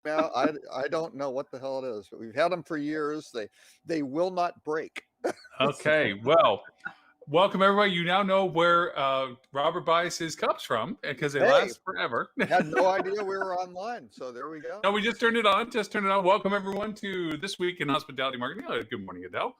Now I don't know what the hell it is, but we've had them for years. They will not break. Okay, well, welcome everybody. You now know where Robert buys his cups from because they Hey, last forever. had no idea we were online, so there we go. No, we just turned it on. Just turned it on. Welcome everyone to This Week in Hospitality Marketing. Good morning, Adele.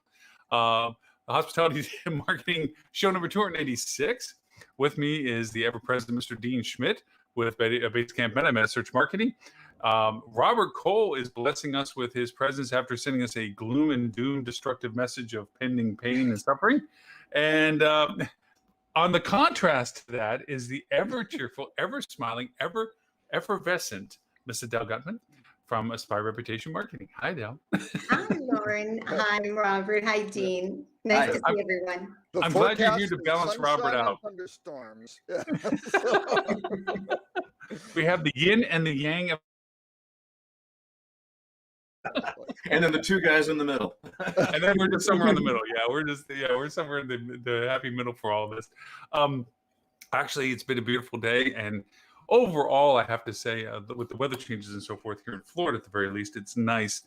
The Hospitality Marketing Show number 286. With me is the ever-present Mr. Dean Schmidt with Basecamp Meta Search Marketing. Robert Cole is blessing us with his presence after sending us a gloom and doom destructive message of pending pain and suffering. And on the contrast to that is the ever cheerful, ever smiling, ever effervescent Miss Adele Gutman from Aspire Reputation Marketing. Hi, Adele. Hi, Lauren. Hi, Robert. Hi, Dean. Nice to see everyone. I'm glad you're here to forecast is balance Robert sunshine and out. Thunderstorms. We have the yin and the yang of And then the two guys in the middle. and then we're just somewhere in the middle. We're somewhere in the happy middle for all of this. Actually, it's been a beautiful day, and overall, I have to say, with the weather changes and so forth here in Florida, at the very least, it's nice.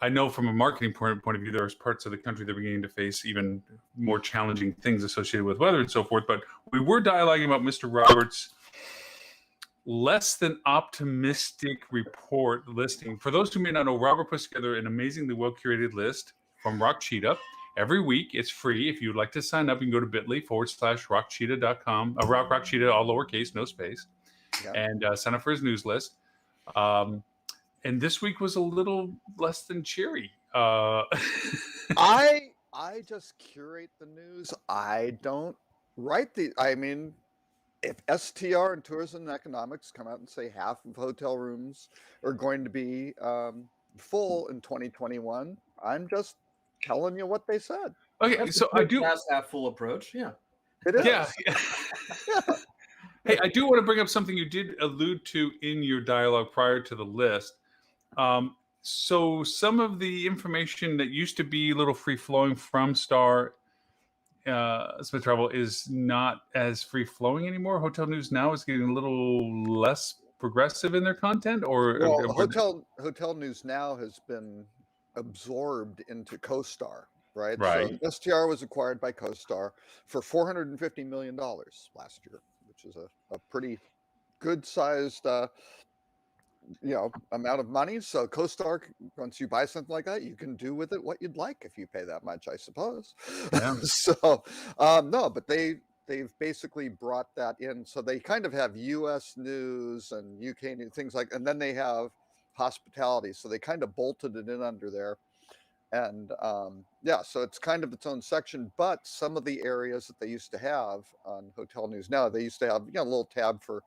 I know from a marketing point of view, there's parts of the country that are beginning to face even more challenging things associated with weather and so forth. But we were dialoguing about Mr. Roberts' less than optimistic report listing. For those who may not know, Robert puts together an amazingly well-curated list from Rock Cheetah. Every week, it's free. If you'd like to sign up, you can go to bit.ly/rockcheetah.com. Rock Cheetah, all lowercase, no space, and sign up for his news list. And this week was a little less than cheery. I just curate the news. I don't write if STR and Tourism and Economics come out and say half of hotel rooms are going to be full in 2021, I'm just telling you what they said. Okay, so I do glass half full approach. Yeah, it is. Yeah. Hey, I do want to bring up something you did allude to in your dialogue prior to the list. So some of the information that used to be a little free-flowing from Star Smith Travel is not as free-flowing anymore. Hotel News Now is getting a little less progressive in their content, or Hotel News Now has been absorbed into CoStar, right? Right. So STR was acquired by CoStar for $450 million last year, which is a pretty good-sized amount of money. So CoStar, once you buy something like that, you can do with it what you'd like if you pay that much, I suppose. Yeah. So no, but they've basically brought that in. So they kind of have US news and UK news, things like, and then they have hospitality. So they kind of bolted it in under there. And so it's kind of its own section, but some of the areas that they used to have on Hotel News Now, they used to have, a little tab for,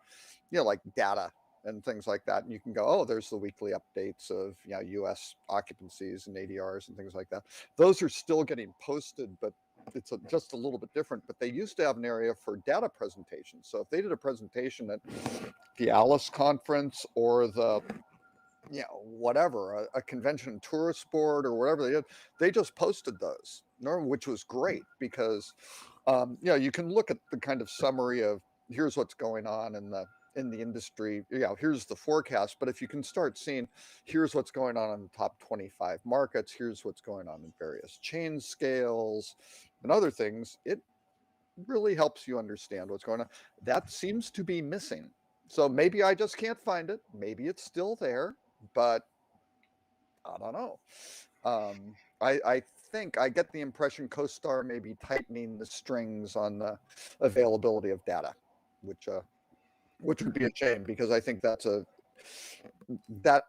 like data and things like that. And you can go, oh, there's the weekly updates of, US occupancies and ADRs and things like that. Those are still getting posted, but it's just a little bit different. But they used to have an area for data presentations. So if they did a presentation at the Alice conference or the whatever, a convention tourist board or whatever they did, they just posted those, which was great because, you can look at the kind of summary of here's what's going on in the industry. Here's the forecast. But if you can start seeing here's what's going on in the top 25 markets, here's what's going on in various chain scales and other things, it really helps you understand what's going on. That seems to be missing. So maybe I just can't find it. Maybe it's still there, but I don't know. I think I get the impression CoStar may be tightening the strings on the availability of data, which would be a shame because I think that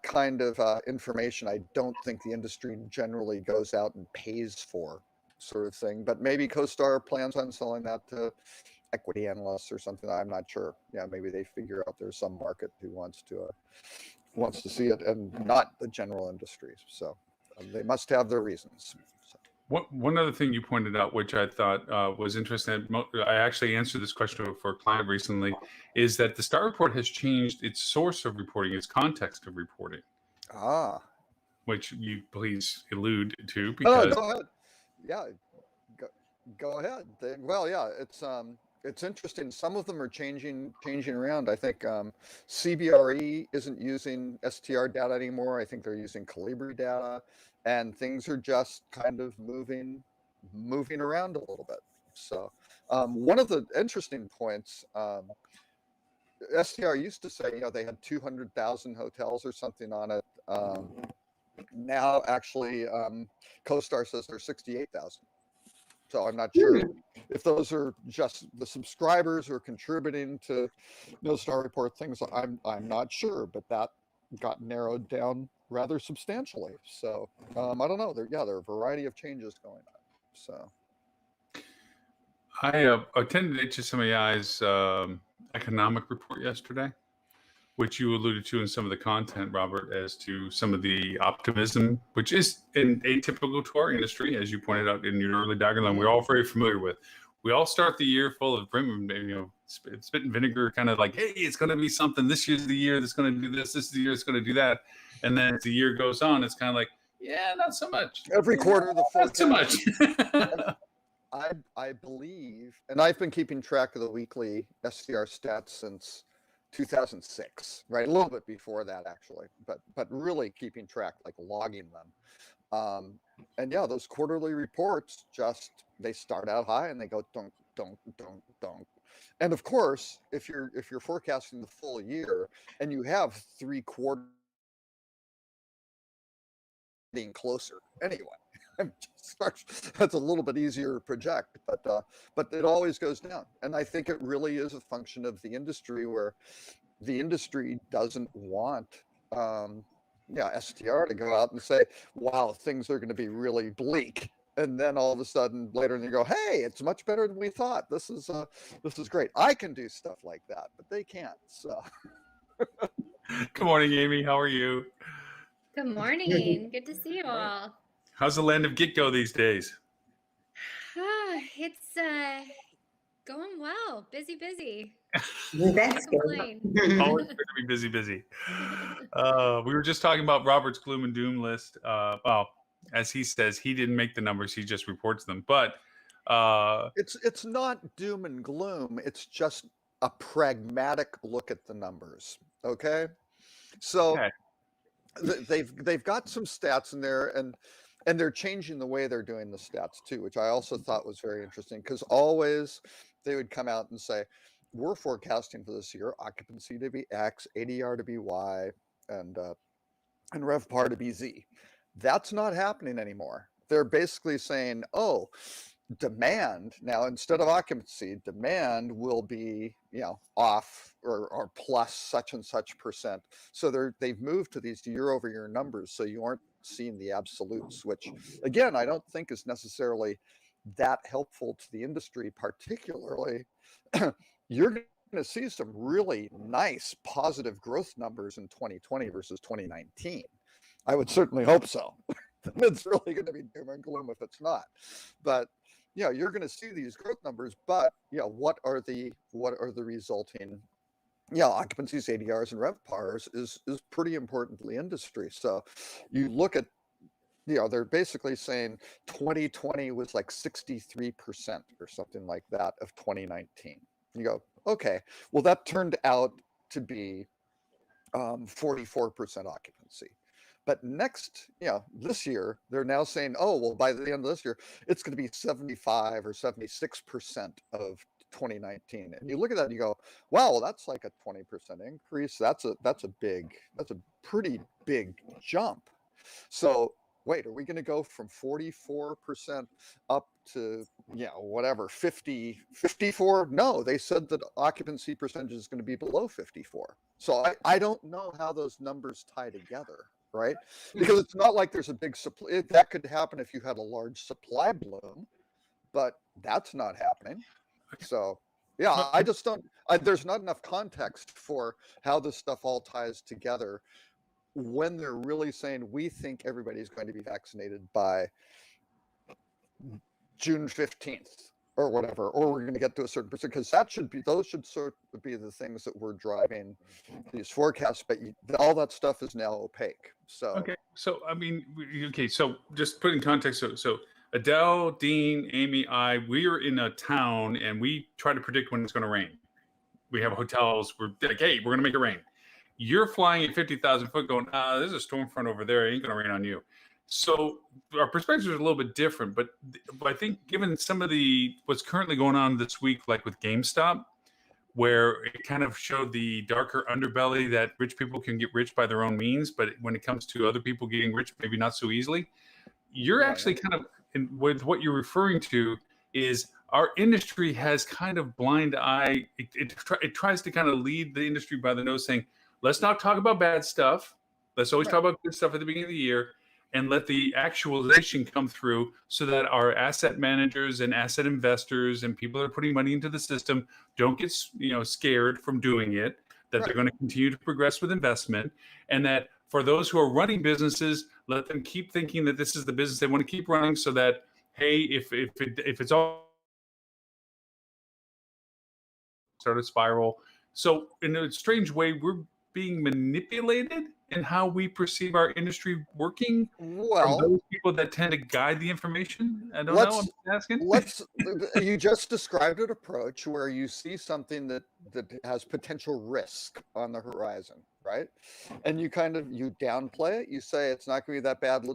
kind of information I don't think the industry generally goes out and pays for, sort of thing. But maybe CoStar plans on selling that to equity analysts or something. I'm not sure. Maybe they figure out there's some market who wants to see it and not the general industry. So they must have their reasons. So. One other thing you pointed out, which I thought was interesting, I actually answered this question for a client recently, is that the Star Report has changed its source of reporting, its context of reporting. Which you please allude to, because... go ahead. Yeah, go ahead. It's It's interesting. Some of them are changing around. I think CBRE isn't using STR data anymore. I think they're using Calibri data, and things are just kind of moving around a little bit. So one of the interesting points, STR used to say, they had 200,000 hotels or something on it. Now actually, CoStar says there's 68,000. So I'm not sure if those are just the subscribers who are contributing to Star Report things. I'm not sure, but that got narrowed down rather substantially. So I don't know. There are a variety of changes going on. So I attended HSMAI's economic report yesterday, which you alluded to in some of the content, Robert, as to some of the optimism, which is atypical to our industry, as you pointed out in your early diagram. We're all very familiar with. We all start the year full of spit and vinegar, kind of like, hey, it's going to be something. This year's the year that's going to do this. This is the year it's going to do that. And then as the year goes on, it's kind of like, yeah, not so much. Every quarter, the not so much. I believe, and I've been keeping track of the weekly STR stats since 2006, right? A little bit before that, actually, but really keeping track, like logging them. And yeah, those quarterly reports they start out high and they go dunk, dunk, dunk, dunk. And of course, if you're forecasting the full year and you have 3 quarters being closer anyway, that's a little bit easier to project, but it always goes down. And I think it really is a function of the industry, where the industry doesn't want STR to go out and say, wow, things are going to be really bleak, and then all of a sudden later they go, hey, it's much better than we thought. This is great. I can do stuff like that, but they can't. So Good morning, Amy. How are you? Good morning. Good to see you all. How's the land of Gitgo these days? It's going well. Busy. That's good. Always good to be busy. We were just talking about Robert's gloom and doom list. Well, as he says, he didn't make the numbers; he just reports them. But it's not doom and gloom. It's just a pragmatic look at the numbers. Okay, so they've got some stats in there, and they're changing the way they're doing the stats too, which I also thought was very interesting, because always they would come out and say, we're forecasting for this year occupancy to be X, ADR to be Y, and RevPAR to be Z. That's not happening anymore. They're basically saying, oh, demand now, instead of occupancy, demand will be off or plus such and such percent. So they've moved to these year-over-year numbers, so you aren't seeing the absolutes, which again I don't think is necessarily that helpful to the industry. Particularly, you're going to see some really nice positive growth numbers in 2020 versus 2019. I would certainly hope so. It's really going to be doom and gloom if it's not, but you're going to see these growth numbers, but what are the resulting occupancies, ADRs, and RevPARs is pretty important to the industry. So you look at, they're basically saying 2020 was like 63% or something like that of 2019. You go, okay, well, that turned out to be 44% occupancy. But this year, they're now saying, oh, well, by the end of this year, it's going to be 75 or 76% of 2019. And you look at that and you go, wow, that's like a 20% increase. That's a pretty big jump. So wait, are we going to go from 44% up to, whatever, 54? No, they said that occupancy percentage is going to be below 54. So I don't know how those numbers tie together, right? Because it's not like there's a big supply. That could happen if you had a large supply bloom, but that's not happening. So yeah, I just don't, there's not enough context for how this stuff all ties together when they're really saying, we think everybody's going to be vaccinated by June 15th or whatever, or we're going to get to a certain percent, because those should sort of be the things that we're driving these forecasts, but all that stuff is now opaque. So okay, so I mean, so just put in context, so Adele, Dean, Amy, we are in a town and we try to predict when it's going to rain. We have hotels. We're like, hey, we're going to make it rain. You're flying at 50,000 foot going, there's a storm front over there. It ain't going to rain on you. So our perspectives are a little bit different. But I think given some of what's currently going on this week, like with GameStop, where it kind of showed the darker underbelly that rich people can get rich by their own means. But when it comes to other people getting rich, maybe not so easily. You're actually kind of, with what you're referring to, is our industry has kind of blind eye. It tries to kind of lead the industry by the nose, saying, let's not talk about bad stuff. Let's always talk about good stuff at the beginning of the year, and let the actualization come through so that our asset managers and asset investors and people that are putting money into the system don't get scared from doing it, that they're going to continue to progress with investment, and that for those who are running businesses, let them keep thinking that this is the business they want to keep running, so that, hey, if it's all start a spiral. So in a strange way, we're being manipulated in how we perceive our industry working from those people that tend to guide the information. I don't know. I'm asking. You just described an approach where you see something that has potential risk on the horizon, right? And you downplay it. You say it's not going to be that bad.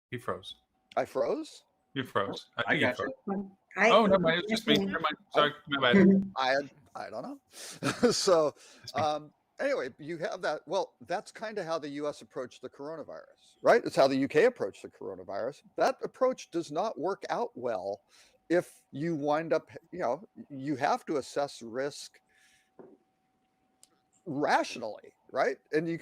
He froze. I froze? You froze. I think you got froze. you. Never mind. It's just me. Never mind. Sorry. My bad. I don't know. So anyway, you have that. Well, that's kind of how the US approached the coronavirus, right? It's how the UK approached the coronavirus. That approach does not work out well if you wind up, you have to assess risk rationally, right? And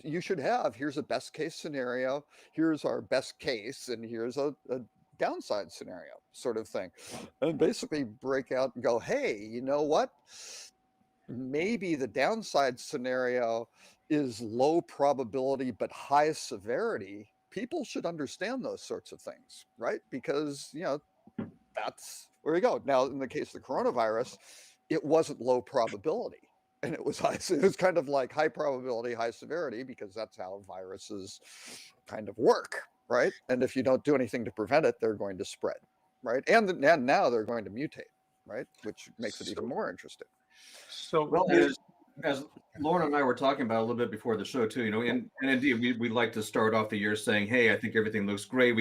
you should have, here's a best case scenario, here's our best case, and here's a downside scenario sort of thing, and basically break out and go, hey, you know what, maybe the downside scenario is low probability but high severity. People should understand those sorts of things, right? Because that's where we go. Now in the case of the coronavirus, it wasn't low probability, and it was kind of like high probability, high severity, because that's how viruses kind of work, right? And if you don't do anything to prevent it, they're going to spread, right? And now they're going to mutate, right? Which makes it even more interesting. So, well, as Lauren and I were talking about a little bit before the show too, and indeed we like to start off the year saying, hey, I think everything looks great.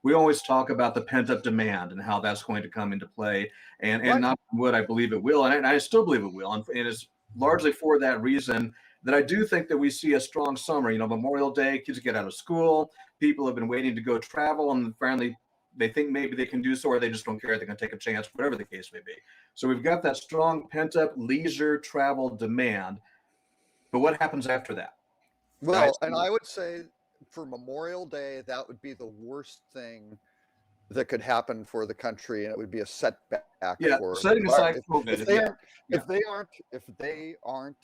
We always talk about the pent up demand and how that's going to come into play, and not what I believe it will, and I still believe it will, and it's largely for that reason that I do think that we see a strong summer. Memorial Day, kids get out of school, people have been waiting to go travel, and finally they think maybe they can do so, or they just don't care. They're going to take a chance, whatever the case may be. So we've got that strong pent-up leisure travel demand. But what happens after that? Well, right? And I would say for Memorial Day, that would be the worst thing that could happen for the country, and it would be a setback. Yeah, setting aside COVID. If they aren't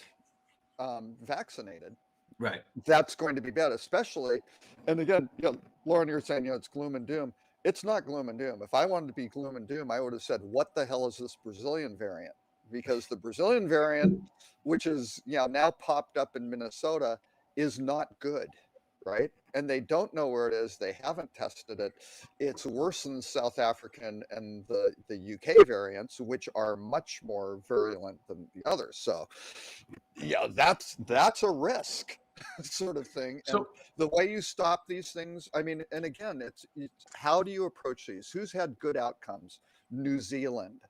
vaccinated, right, that's going to be bad, especially. And again, Lauren, you're saying it's gloom and doom. It's not gloom and doom. If I wanted to be gloom and doom, I would have said, what the hell is this Brazilian variant? Because the Brazilian variant, which is now popped up in Minnesota, is not good, right? And they don't know where it is. They haven't tested it. It's worse than the South African and the UK variants, which are much more virulent than the others. So that's a risk sort of thing. So and the way you stop these things, and again, it's how do you approach these? Who's had good outcomes? New Zealand,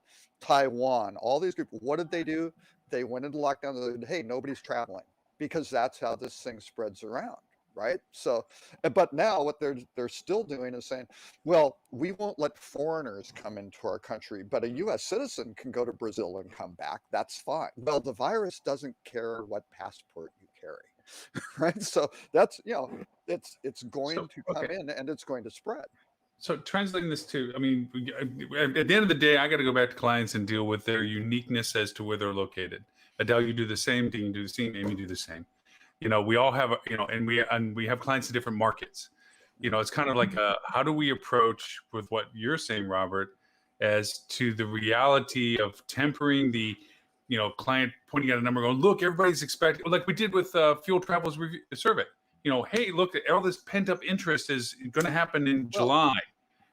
Taiwan, all these people. What did they do? They went into lockdown. They said, hey, nobody's traveling, because that's how this thing spreads around, right? So, but now what they're still doing is saying, well, we won't let foreigners come into our country, but a U.S. citizen can go to Brazil and come back. That's fine. Well, the virus doesn't care what passport you carry. Right, so that's it's going to come in, and it's going to spread. So translating this to, at the end of the day, I got to go back to clients and deal with their uniqueness as to where they're located. Adele, you do the same. Dean, do the same. Amy, do the same. We all have, and we have clients in different markets. It's kind of like how do we approach with what you're saying, Robert, as to the reality of tempering the client pointing at a number going, look, everybody's expecting, like we did with Fuel Travel's review survey. hey, look, all this pent up interest is going to happen in Well, July.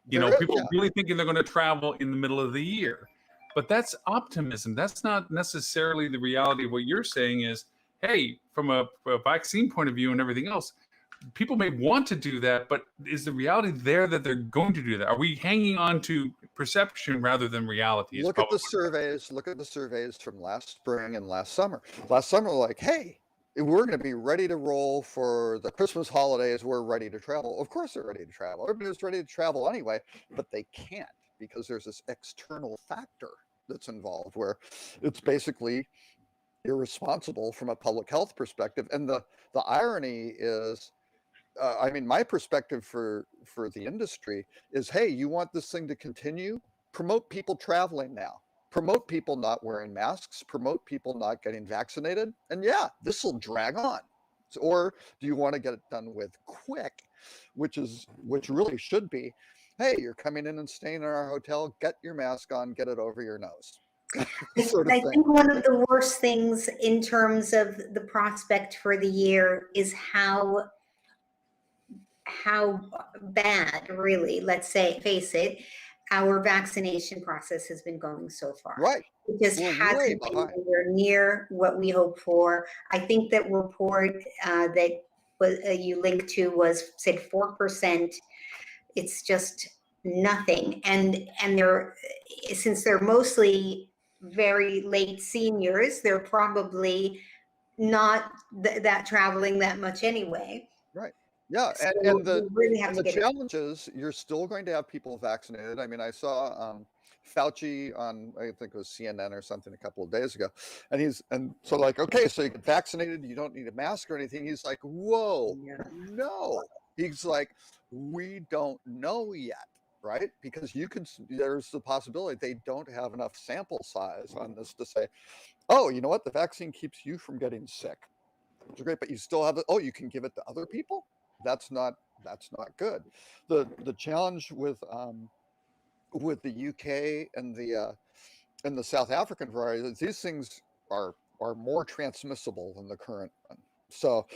there is, People yeah. really thinking they're going to travel in the middle of the year. But that's optimism. That's not necessarily the reality of what you're saying is, hey, from a vaccine point of view and everything else, people may want to do that, but is the reality there that they're going to do that? Are we hanging on to perception rather than reality? Look at the surveys. Look at the surveys from last spring and last summer. Last summer, like, hey, we're going to be ready to roll for the Christmas holidays. We're ready to travel. Of course, they're ready to travel. Everybody's ready to travel anyway, but they can't because there's this external factor that's involved where it's basically irresponsible from a public health perspective. And the irony is, I mean, my perspective for the industry is, hey, you want this thing to continue? Promote people traveling now. Promote people not wearing masks. Promote people not getting vaccinated. And yeah, this will drag on. Or do you want to get it done with quick, which really should be, hey, you're coming in and staying in our hotel, get your mask on, get it over your nose. Sort of I thing. think one of the worst things in terms of the prospect for the year is how bad, really, let's say, face it, our vaccination process has been going so far. Right. It just We're way hasn't been behind. anywhere near what we hoped for. I think that report that you linked to said 4%. It's just nothing. And they're, since they're mostly very late seniors, they're probably not that traveling that much anyway. Right. Yeah. So And we really have and to the get it. challenge is you're still going to have people vaccinated. I mean, I saw Fauci on, I think it was CNN or something a couple of days ago. And so like, okay, so you get vaccinated, you don't need a mask or anything. He's like, whoa, Yeah. no. He's like, we don't know yet, right? Because there's the possibility they don't have enough sample size on this to say, oh, you know what? The vaccine keeps you from getting sick. It's great, but you still have it. Oh, you can give it to other people? That's not good. The challenge with the UK and the South African variety is these things are more transmissible than the current one. So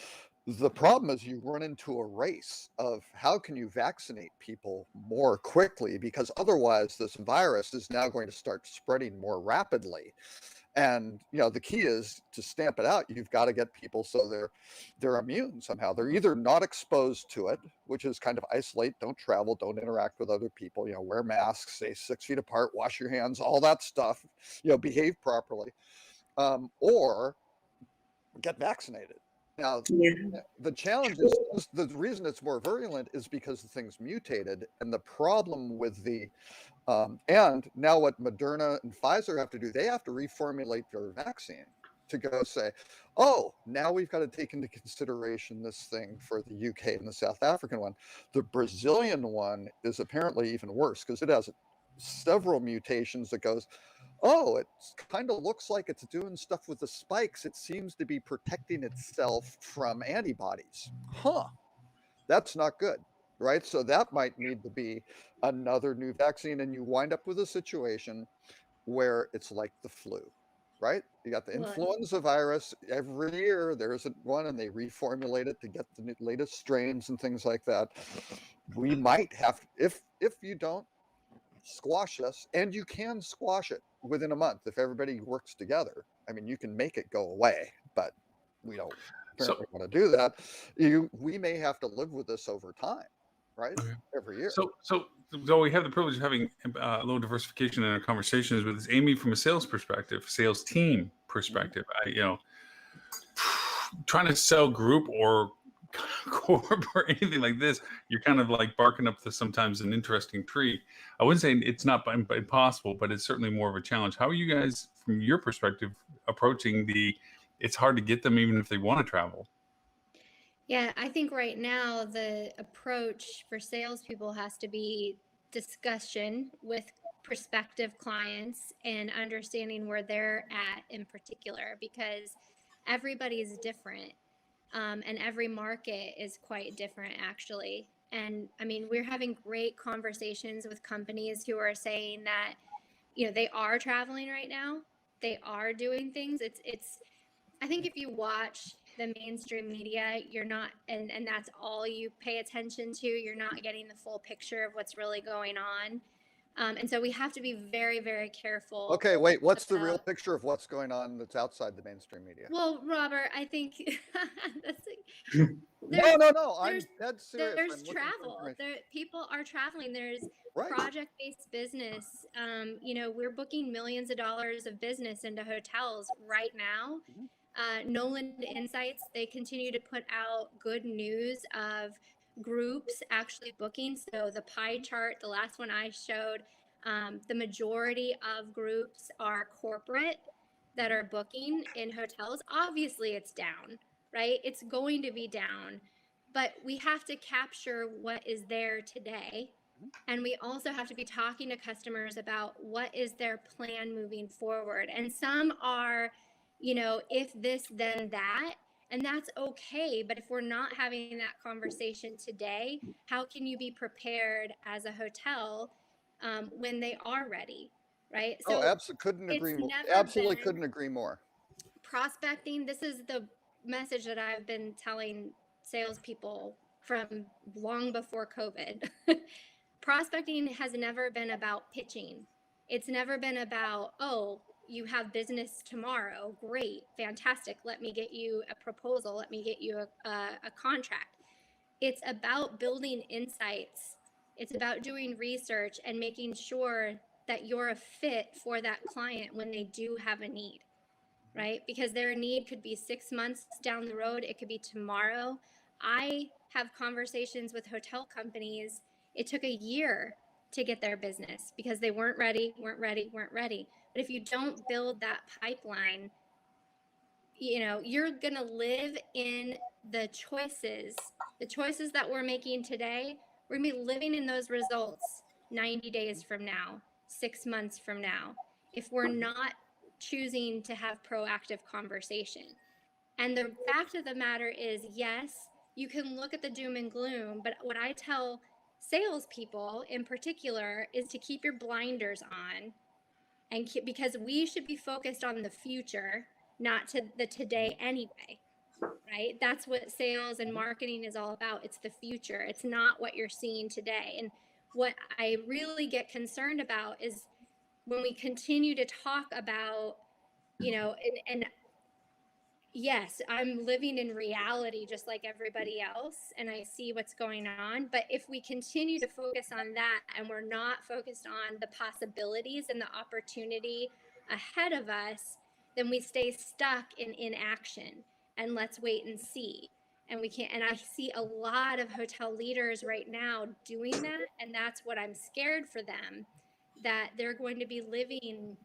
the problem is you run into a race of how can you vaccinate people more quickly, because otherwise this virus is now going to start spreading more rapidly. And the key is to stamp it out. You've got to get people so they're immune somehow. They're either not exposed to it, which is kind of isolate, don't travel, don't interact with other people, wear masks, stay 6 feet apart, wash your hands, all that stuff, behave properly, or get vaccinated. Now, the challenge is the reason it's more virulent is because the thing's mutated, and the problem with and now what Moderna and Pfizer have to do, they have to reformulate their vaccine to go say, oh, now we've got to take into consideration this thing for the UK and the South African one. The Brazilian one is apparently even worse because it has several mutations that goes, oh, it kind of looks like it's doing stuff with the spikes. It seems to be protecting itself from antibodies. That's not good, right? So that might need to be another new vaccine, and you wind up with a situation where it's like the flu, right? You got the influenza virus. Every year there's one, and they reformulate it to get the latest strains and things like that. We might have, if you don't squash this, and you can squash it within a month if everybody works together. I mean, you can make it go away, but we don't apparently want to do that. We may have to live with this over time, right? Okay. Every year. So we have the privilege of having a little diversification in our conversations with Amy from a sales perspective, sales team perspective. Trying to sell group or corp or anything like this, you're kind of like barking up to sometimes an interesting tree. I wouldn't say it's not impossible, but it's certainly more of a challenge. How are you guys, from your perspective, approaching it's hard to get them even if they want to travel? Yeah, I think right now the approach for salespeople has to be discussion with prospective clients and understanding where they're at in particular, because everybody is different. And every market is quite different, actually. And I mean, we're having great conversations with companies who are saying that, they are traveling right now. They are doing things. I think if you watch the mainstream media, you're not, and that's all you pay attention to, you're not getting the full picture of what's really going on. And so we have to be very, very careful. Okay, wait, what's the real about- picture of what's going on that's outside the mainstream media? Well, Robert, I think that's No, there's- I'm there's- dead serious. I'm there's looking for travel. information. There, people are traveling. There's Right. project-based business. We're booking millions of dollars of business into hotels right now. Noland Insights, they continue to put out good news of groups actually booking. So the pie chart, the last one I showed, the majority of groups are corporate that are booking in hotels. Obviously, it's down, right? It's going to be down, but we have to capture what is there today. And we also have to be talking to customers about what is their plan moving forward. And some are, if this, then that. And that's okay. But if we're not having that conversation today, how can you be prepared as a hotel when they are ready? Right. Oh, absolutely couldn't it's agree more. never Absolutely been- couldn't agree more. Prospecting, this is the message that I've been telling salespeople from long before COVID. Prospecting has never been about pitching. It's never been about, oh, you have business tomorrow. Great, fantastic. Let me get you a proposal. Let me get you a contract. It's about building insights. It's about doing research and making sure that you're a fit for that client when they do have a need, right? Because their need could be 6 months down the road. It could be tomorrow. I have conversations with hotel companies. It took a year to get their business because they weren't ready. But if you don't build that pipeline, you're going to live in the choices that we're making today. We're going to be living in those results 90 days from now, 6 months from now, if we're not choosing to have proactive conversation. And the fact of the matter is, yes, you can look at the doom and gloom, but what I tell salespeople in particular is to keep your blinders on, and because we should be focused on the future, not to the today anyway, right? That's what sales and marketing is all about. It's the future. It's not what you're seeing today. And what I really get concerned about is when we continue to talk about, and yes, I'm living in reality just like everybody else, and I see what's going on. But if we continue to focus on that and we're not focused on the possibilities and the opportunity ahead of us, then we stay stuck in inaction and let's wait and see. And we can't, and I see a lot of hotel leaders right now doing that. And that's what I'm scared for them, that they're going to be living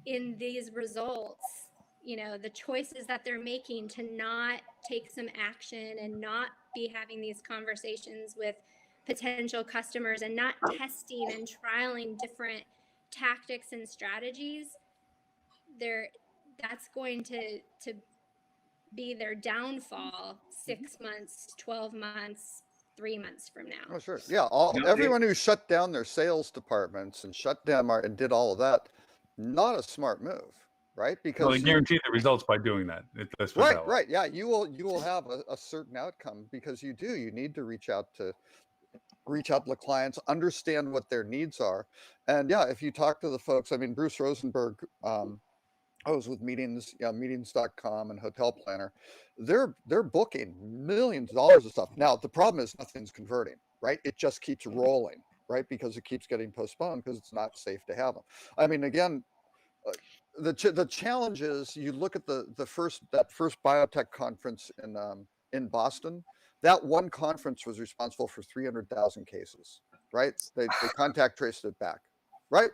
in these results, the choices that they're making to not take some action and not be having these conversations with potential customers and not testing and trialing different tactics and strategies. That's going to be their downfall 6 months, 12 months, 3 months from now. Oh, sure. Yeah. No, Everyone who shut down their sales departments and shut down and did all of that, not a smart move, right? Because Well, they guarantee the results by doing that. Let's put it that way. right. Yeah. You will have a certain outcome because you need to reach out to the clients, understand what their needs are. And yeah, if you talk to the folks, I mean, Bruce Rosenberg, I was with meetings.com and Hotel Planner. They're booking millions of dollars of stuff. Now, the problem is nothing's converting, right? It just keeps rolling, right? Because it keeps getting postponed because it's not safe to have them. I mean, again, the challenge is you look at that first biotech conference in Boston. That one conference was responsible for 300,000 cases, right? They contact traced it back, right?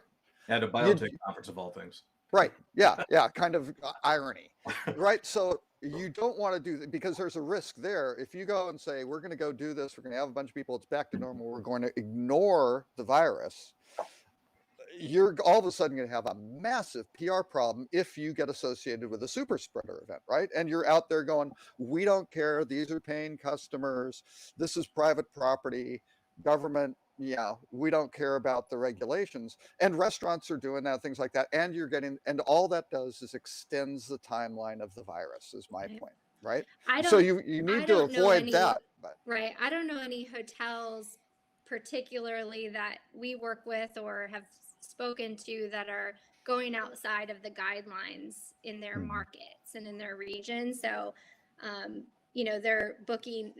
At a biotech conference of all things. Right. Yeah. Kind of irony, right? So you don't want to do that because there's a risk there. If you go and say, we're going to go do this, we're going to have a bunch of people, it's back to normal, we're going to ignore the virus, you're all of a sudden going to have a massive PR problem if you get associated with a super spreader event, right? And you're out there going, we don't care. These are paying customers. This is private property, government. Yeah, we don't care about the regulations. And restaurants are doing that, things like that. And and all that does is extends the timeline of the virus, is my point. right? I So don't, you I need to don't know avoid any, that. But right. I don't know any hotels particularly that we work with or have spoken to that are going outside of the guidelines in their Mm-hmm. markets and in their region. So, you know, they're booking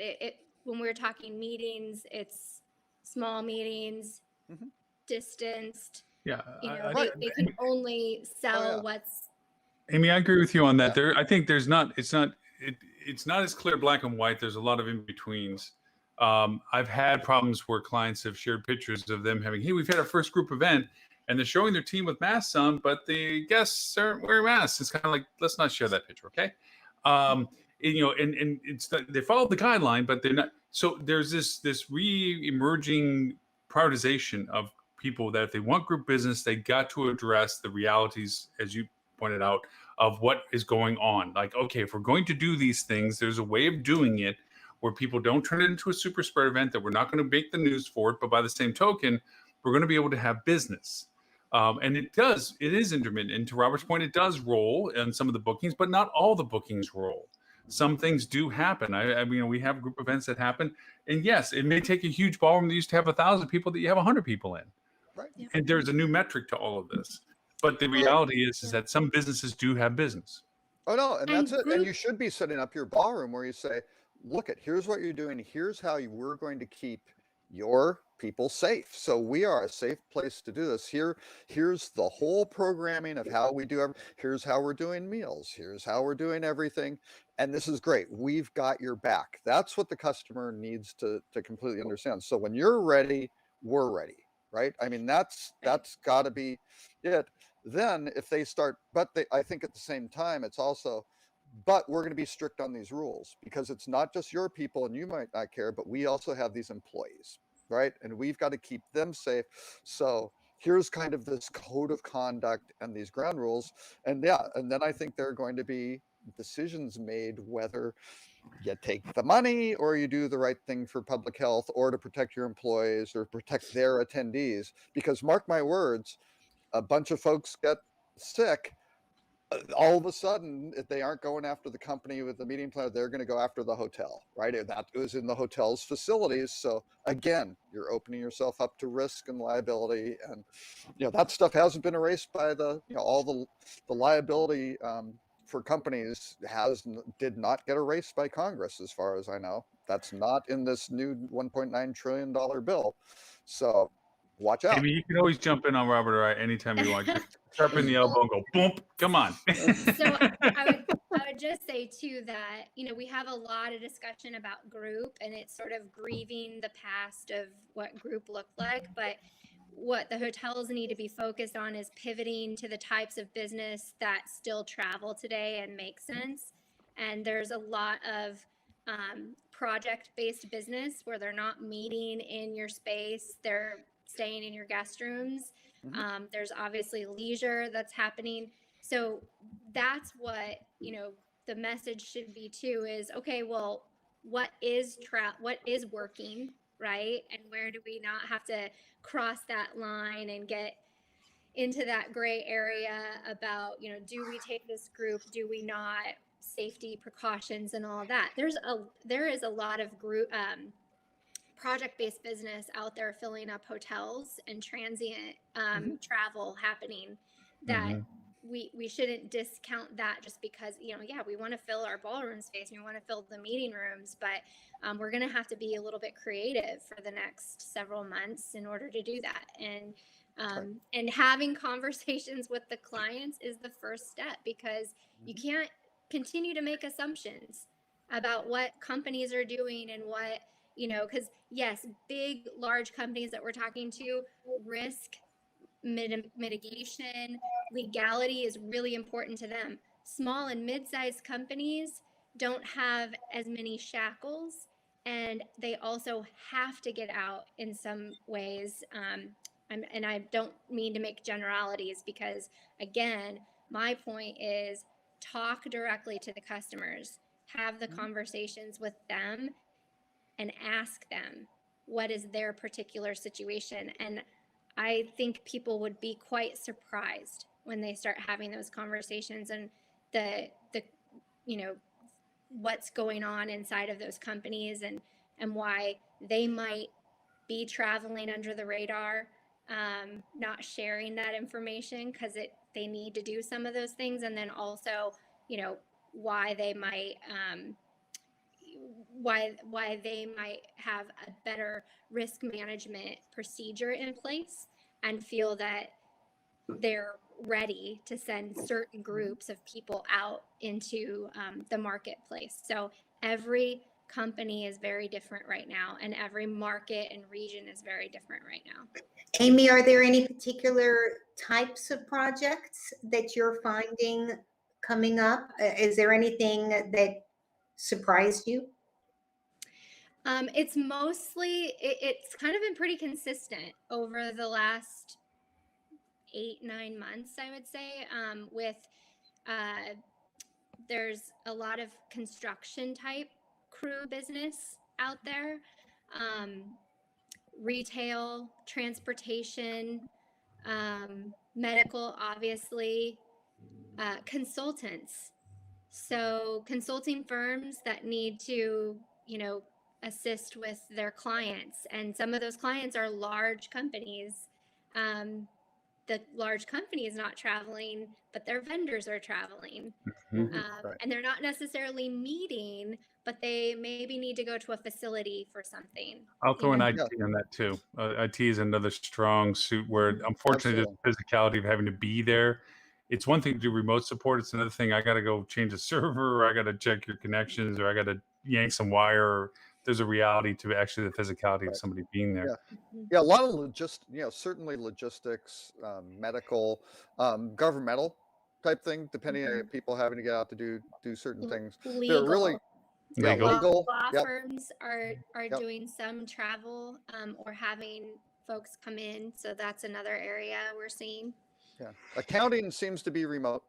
when we're talking meetings, it's small meetings, Mhm. distanced, Yeah, you know, Right. they can only Oh sell yeah. what's, Amy, I agree with you on that. Yeah. There, I think there's not. It's not as clear black and white. There's a lot of in betweens. I've had problems where clients have shared pictures of them having, hey, we've had our first group event, and they're showing their team with masks on, but the guests aren't wearing masks. It's kind of like, let's not share that picture, okay? You know, and they followed the guideline, but they're not. So there's this re-emerging prioritization of people that if they want group business, they got to address the realities, as you pointed out, of what is going on. Like, okay, if we're going to do these things, there's a way of doing it where people don't turn it into a super spread event that we're not going to make the news for it, but by the same token, we're going to be able to have business. And it is intermittent. And to Robert's point, it does roll in some of the bookings, but not all the bookings roll. Some things do happen. I mean, we have group events that happen, and yes, it may take a huge ballroom that used to have 1,000 people that you have 100 people in, Right. Yeah. and there's a new metric to all of this. But the Yeah. reality is that some businesses do have business. Oh no, and that's and it. And group, you should be setting up your ballroom where you say, look at here's what you're doing. Here's how we're going to keep your people safe. So we are a safe place to do this. Here's the whole programming of how we do here's how we're doing meals. Here's how we're doing everything. And this is great. We've got your back. That's what the customer needs to completely understand. So when you're ready, we're ready. Right. I mean, that's gotta be it. Then if they start, I think at the same time, it's also, but we're going to be strict on these rules because it's not just your people and you might not care, but we also have these employees, right? And we've got to keep them safe. So here's kind of this code of conduct and these ground rules. And yeah, and then I think there are going to be decisions made whether you take the money or you do the right thing for public health or to protect your employees or protect their attendees. Because mark my words, a bunch of folks get sick, all of a sudden, if they aren't going after the company with the meeting plan, they're going to go after the hotel, right? That was in the hotel's facilities. So again, you're opening yourself up to risk and liability, and that stuff hasn't been erased by all the liability for companies did not get erased by Congress, as far as I know. That's not in this new $1.9 trillion bill. So watch out. Amy, you can always jump in on Robert or I anytime you want. Just sharpen the elbow and go, boom, come on. so I would just say too that, you know, we have a lot of discussion about group and it's sort of grieving the past of what group looked like, but what the hotels need to be focused on is pivoting to the types of business that still travel today and make sense. And there's a lot of project-based business where they're not meeting in your space, they're staying in your guest rooms. There's obviously leisure that's happening. So that's what, you know, the message should be too is, okay, well, what is working, right? And where do we not have to cross that line and get into that gray area about, you know, do we take this group, do we not, safety precautions and all that. There is a lot of group project-based business out there filling up hotels and transient travel happening that we shouldn't discount that just because, you know, yeah, we want to fill our ballroom space, we want to fill the meeting rooms, but we're going to have to be a little bit creative for the next several months in order to do that. And having conversations with the clients is the first step, because you can't continue to make assumptions about what companies are doing and what, you know, because yes, big, large companies that we're talking to, risk mitigation, legality is really important to them. Small and mid-sized companies don't have as many shackles, and they also have to get out in some ways. And I don't mean to make generalities because, again, my point is talk directly to the customers, have the conversations with them, and ask them what is their particular situation. And I think people would be quite surprised when they start having those conversations and the you know, what's going on inside of those companies and why they might be traveling under the radar, not sharing that information because they need to do some of those things, and then also, why they might why they might have a better risk management procedure in place and feel that they're ready to send certain groups of people out into the marketplace. So every company is very different right now, and every market and region is very different right now. Amy, are there any particular types of projects that you're finding coming up? Is there anything that surprised you? It's mostly, it's kind of been pretty consistent over the last 8-9 months, I would say, with there's a lot of construction type crew business out there, retail, transportation, medical, obviously, consultants. So consulting firms that need to, assist with their clients. And some of those clients are large companies. The large company is not traveling, but their vendors are traveling. Mhm. Right. And they're not necessarily meeting, but they maybe need to go to a facility for something. I'll throw an know? IT on that too. IT is another strong suit where, unfortunately, the physicality of having to be there. It's one thing to do remote support. It's another thing. I got to go change a server, or I got to check your connections, or I got to yank some wire. Or there's a reality to actually the physicality of somebody being there. Yeah, a lot of certainly logistics, medical, governmental type thing, depending on people having to get out to do certain things. Legal. They're really Legal. legal. Law Yep. firms are Yep. doing some travel, or having folks come in. So that's another area we're seeing. Yeah, accounting seems to be remote,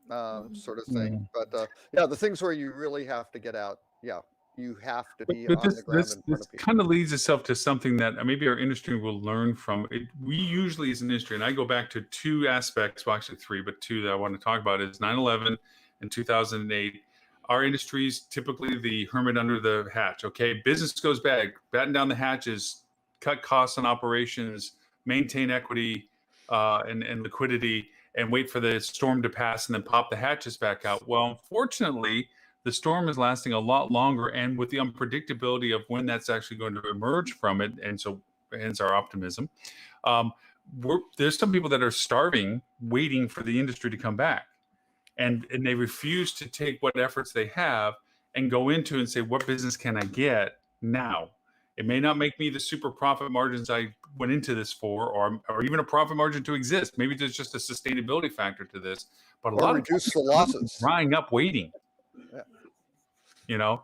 Mhm. sort of thing. But yeah, the things where you really have to get out, yeah, you have to be But on the ground in front this of people. kind of leads itself to something that maybe our industry will learn from. We usually, as an industry, and I go back to two aspects, well, actually three, but two that I want to talk about is 9/11 and 2008. Our industry is typically the hermit under the hatch. Okay, business goes bad, batten down the hatches, cut costs on operations, maintain equity and liquidity, and wait for the storm to pass and then pop the hatches back out. Well, unfortunately, the storm is lasting a lot longer, and with the unpredictability of when that's actually going to emerge from it, and so hence our optimism. There's some people that are starving, waiting for the industry to come back, and they refuse to take what efforts they have and go into and say, what business can I get now? It may not make me the super profit margins I went into this for, or even a profit margin to exist. Maybe there's just a sustainability factor to this, but a Or lot reduce of the losses. drying up waiting. Yeah.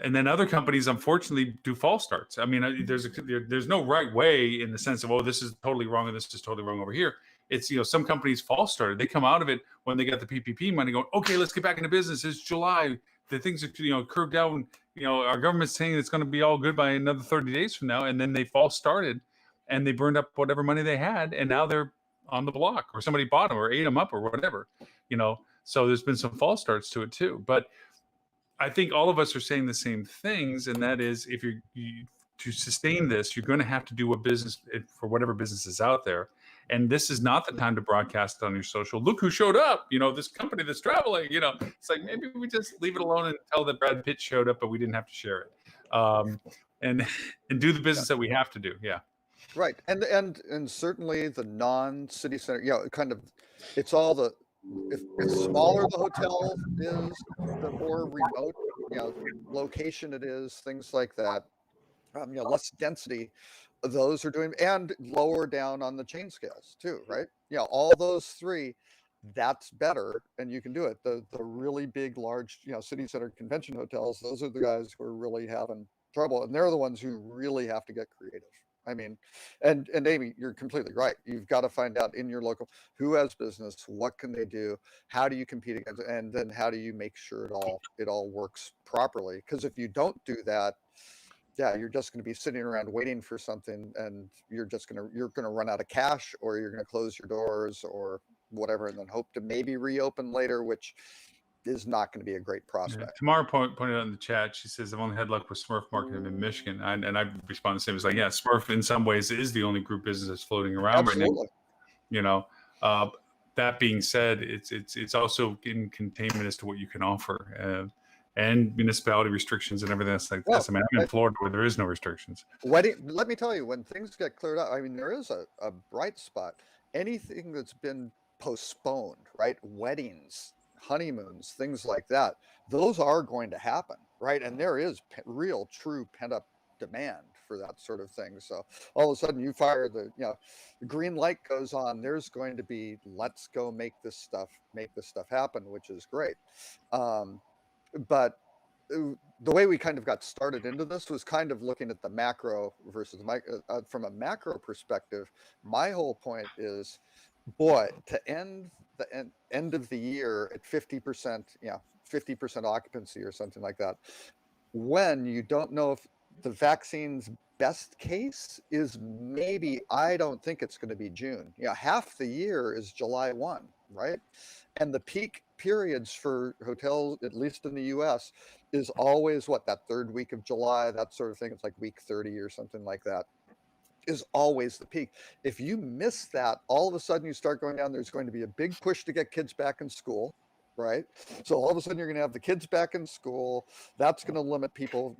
And then other companies unfortunately do false starts. I mean, there's no right way in the sense of, oh, this is totally wrong and this is totally wrong over here. It's, some companies false started. They come out of it when they got the PPP money going, okay, let's get back into business. It's July. The things are, curved down. Our government's saying it's going to be all good by another 30 days from now. And then they false started and they burned up whatever money they had. And now they're on the block, or somebody bought them or ate them up or whatever, so there's been some false starts to it too. But I think all of us are saying the same things, and that is, if you to sustain this, you're going to have to do a business for whatever business is out there. And this is not the time to broadcast on your social. Look who showed up, this company that's traveling, it's like, maybe we just leave it alone and tell that Brad Pitt showed up, but we didn't have to share it. And do the business that we have to do. Yeah. Right. And certainly the non-city center, kind of, it's all the, if smaller the hotel is, the more remote, location it is, things like that. Less density, those are doing, and lower down on the chain scales too, right? All those three, that's better, and you can do it. The really big, large, city center convention hotels, those are the guys who are really having trouble, and they're the ones who really have to get creative. I mean, and Amy, you're completely right. You've got to find out in your local who has business, what can they do, how do you compete against, and then how do you make sure it all works properly? Because if you don't do that, yeah, you're just going to be sitting around waiting for something, and you're gonna run out of cash, or you're going to close your doors or whatever, and then hope to maybe reopen later. Which, is not going to be a great Yeah. prospect. Tamara pointed out in the chat, she says, I've only had luck with Smurf marketing in Michigan. And I respond the same. It's like, yeah, Smurf in some ways is the only group business that's floating around right now. Absolutely. You know, that being said, it's also in containment as to what you can offer, and municipality restrictions and everything else like Well, this. I mean, I'm in Florida where there is no restrictions. Let me tell you, when things get cleared up, I mean, there is a bright spot. Anything that's been postponed, right? Weddings, honeymoons, things like that, those are going to happen, right? And there is real, true pent up demand for that sort of thing. So all of a sudden you fire the green light goes on, there's going to be, let's go make this stuff happen, which is great. But the way we kind of got started into this was kind of looking at the macro versus micro. From a macro perspective, my whole point is, boy, to end the end of the year at 50%, 50% occupancy or something like that, when you don't know if the vaccine's best case is maybe, I don't think it's going to be June. Half the year is July 1, right? And the peak periods for hotels, at least in the US, is always that third week of July, that sort of thing. It's like week 30 or something like that, is always the peak. If you miss that, all of a sudden you start going down, there's going to be a big push to get kids back in school, right? So all of a sudden you're going to have the kids back in school. That's going to limit people,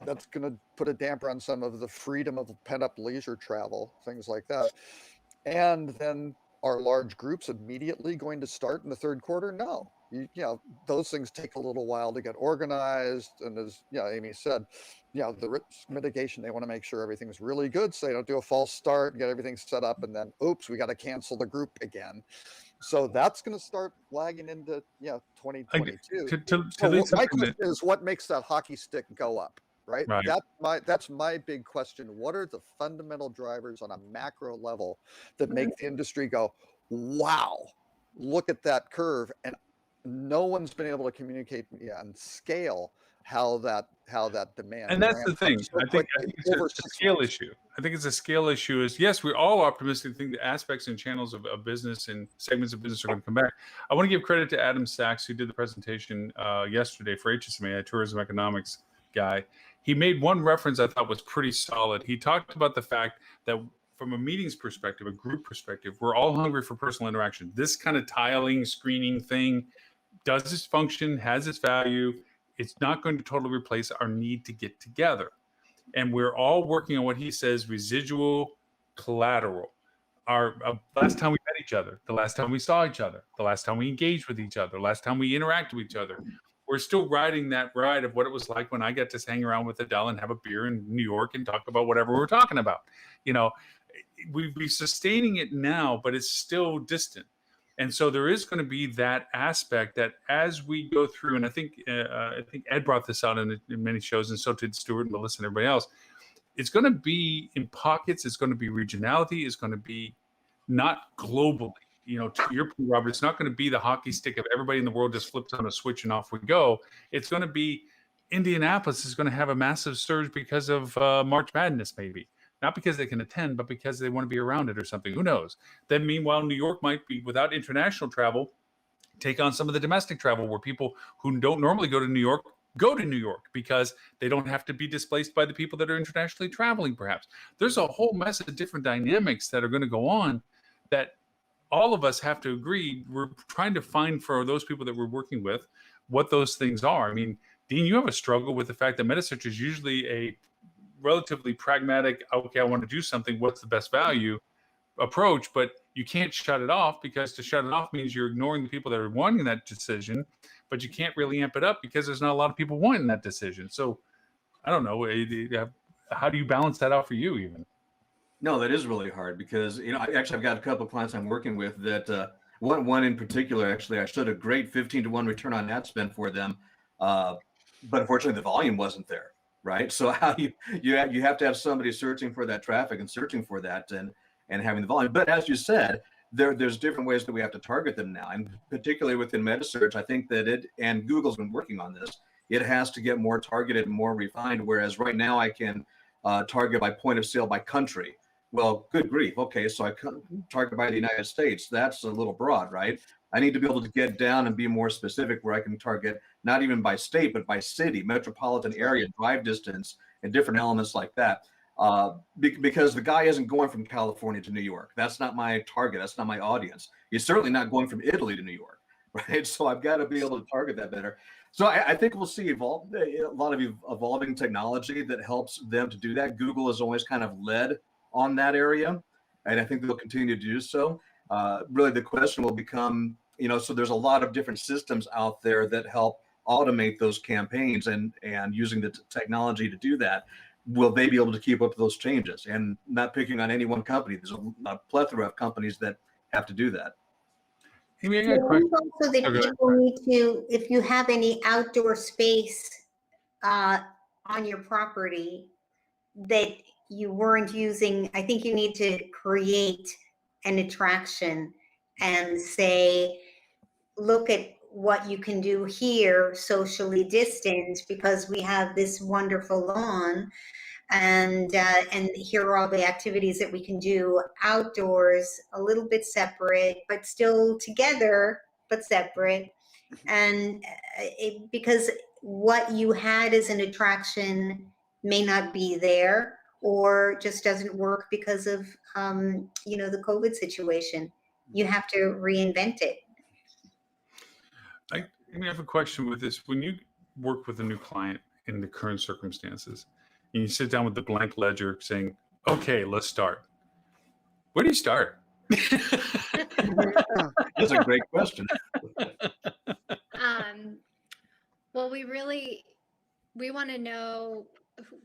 that's going to put a damper on some of the freedom of pent-up leisure travel, things like that. And then are large groups immediately going to start in the third quarter? No. Those things take a little while to get organized. And as Amy said, the risk mitigation, they want to make sure everything's really good so they don't do a false start, get everything set up, and then, oops, we got to cancel the group again. So that's going to start lagging into 2022. My question is, what makes that hockey stick go up? Right? That's my big question. What are the fundamental drivers on a macro level that make the industry go, wow, look at that curve? And no one's been able to communicate and scale how that demand. And that's the thing. I think it's a scale issue. I think it's a scale issue. Is yes, we're all optimistic. Think the aspects and channels of business and segments of business are going to come back. I want to give credit to Adam Sachs, who did the presentation yesterday for HSMA, a tourism economics guy. He made one reference I thought was pretty solid. He talked about the fact that from a meetings perspective, a group perspective, we're all hungry for personal interaction. This kind of tiling, screening thing does this function, has its value. It's not going to totally replace our need to get together. And we're all working on what he says, residual collateral. Our last time we met each other, the last time we saw each other, the last time we engaged with each other, last time we interacted with each other. We're still riding that ride of what it was like when I got to hang around with Adele and have a beer in New York and talk about whatever we're talking about. We're sustaining it now, but it's still distant. And so there is going to be that aspect that as we go through, and I think Ed brought this out in many shows, and so did Stuart and Melissa and everybody else. It's going to be in pockets. It's going to be regionality. It's going to be not globally. To your point, Robert, it's not going to be the hockey stick of everybody in the world just flips on a switch and off we go. It's going to be Indianapolis is going to have a massive surge because of March Madness, maybe. Not because they can attend, but because they want to be around it or something. Who knows? Then meanwhile, New York might be, without international travel, take on some of the domestic travel where people who don't normally go to New York because they don't have to be displaced by the people that are internationally traveling, perhaps. There's a whole mess of different dynamics that are going to go on that all of us have to agree. We're trying to find for those people that we're working with what those things are. I mean, Dean, you have a struggle with the fact that metasearch is usually a relatively pragmatic, okay, I want to do something, what's the best value approach, but you can't shut it off because to shut it off means you're ignoring the people that are wanting that decision, but you can't really amp it up because there's not a lot of people wanting that decision. So I don't know, how do you balance that out for you even? No, that is really hard because, I've got a couple of clients I'm working with that one in particular, actually, I showed a great 15-to-1 return on ad spend for them. But unfortunately the volume wasn't there. Right. So how you have to have somebody searching for that traffic and searching for that and having the volume. But as you said, there's different ways that we have to target them now. And particularly within metasearch, I think that and Google's been working on this. It has to get more targeted and more refined. Whereas right now I can target by point of sale by country. Well, good grief. Okay, so I target by the United States. That's a little broad, right? I need to be able to get down and be more specific where I can target not even by state, but by city, metropolitan area, drive distance, and different elements like that. Because the guy isn't going from California to New York. That's not my target. That's not my audience. He's certainly not going from Italy to New York, right? So I've got to be able to target that better. So I think we'll see a lot of evolving technology that helps them to do that. Google has always kind of led on that area, and I think they'll continue to do so. Really, the question will become, so there's a lot of different systems out there that help automate those campaigns, and using the technology to do that. Will they be able to keep up with those changes? And not picking on any one company. There's a plethora of companies that have to do that. Amy, I got a question. Also that people need to, if you have any outdoor space on your property that you weren't using, I think you need to create an attraction and say, look at what you can do here socially distanced, because we have this wonderful lawn, and here are all the activities that we can do outdoors, a little bit separate, but still together, but separate. And because what you had as an attraction may not be there, or just doesn't work because of the COVID situation. You have to reinvent it. I have a question with this. When you work with a new client in the current circumstances, and you sit down with the blank ledger saying, okay, let's start. Where do you start? That's a great question. Well, we want to know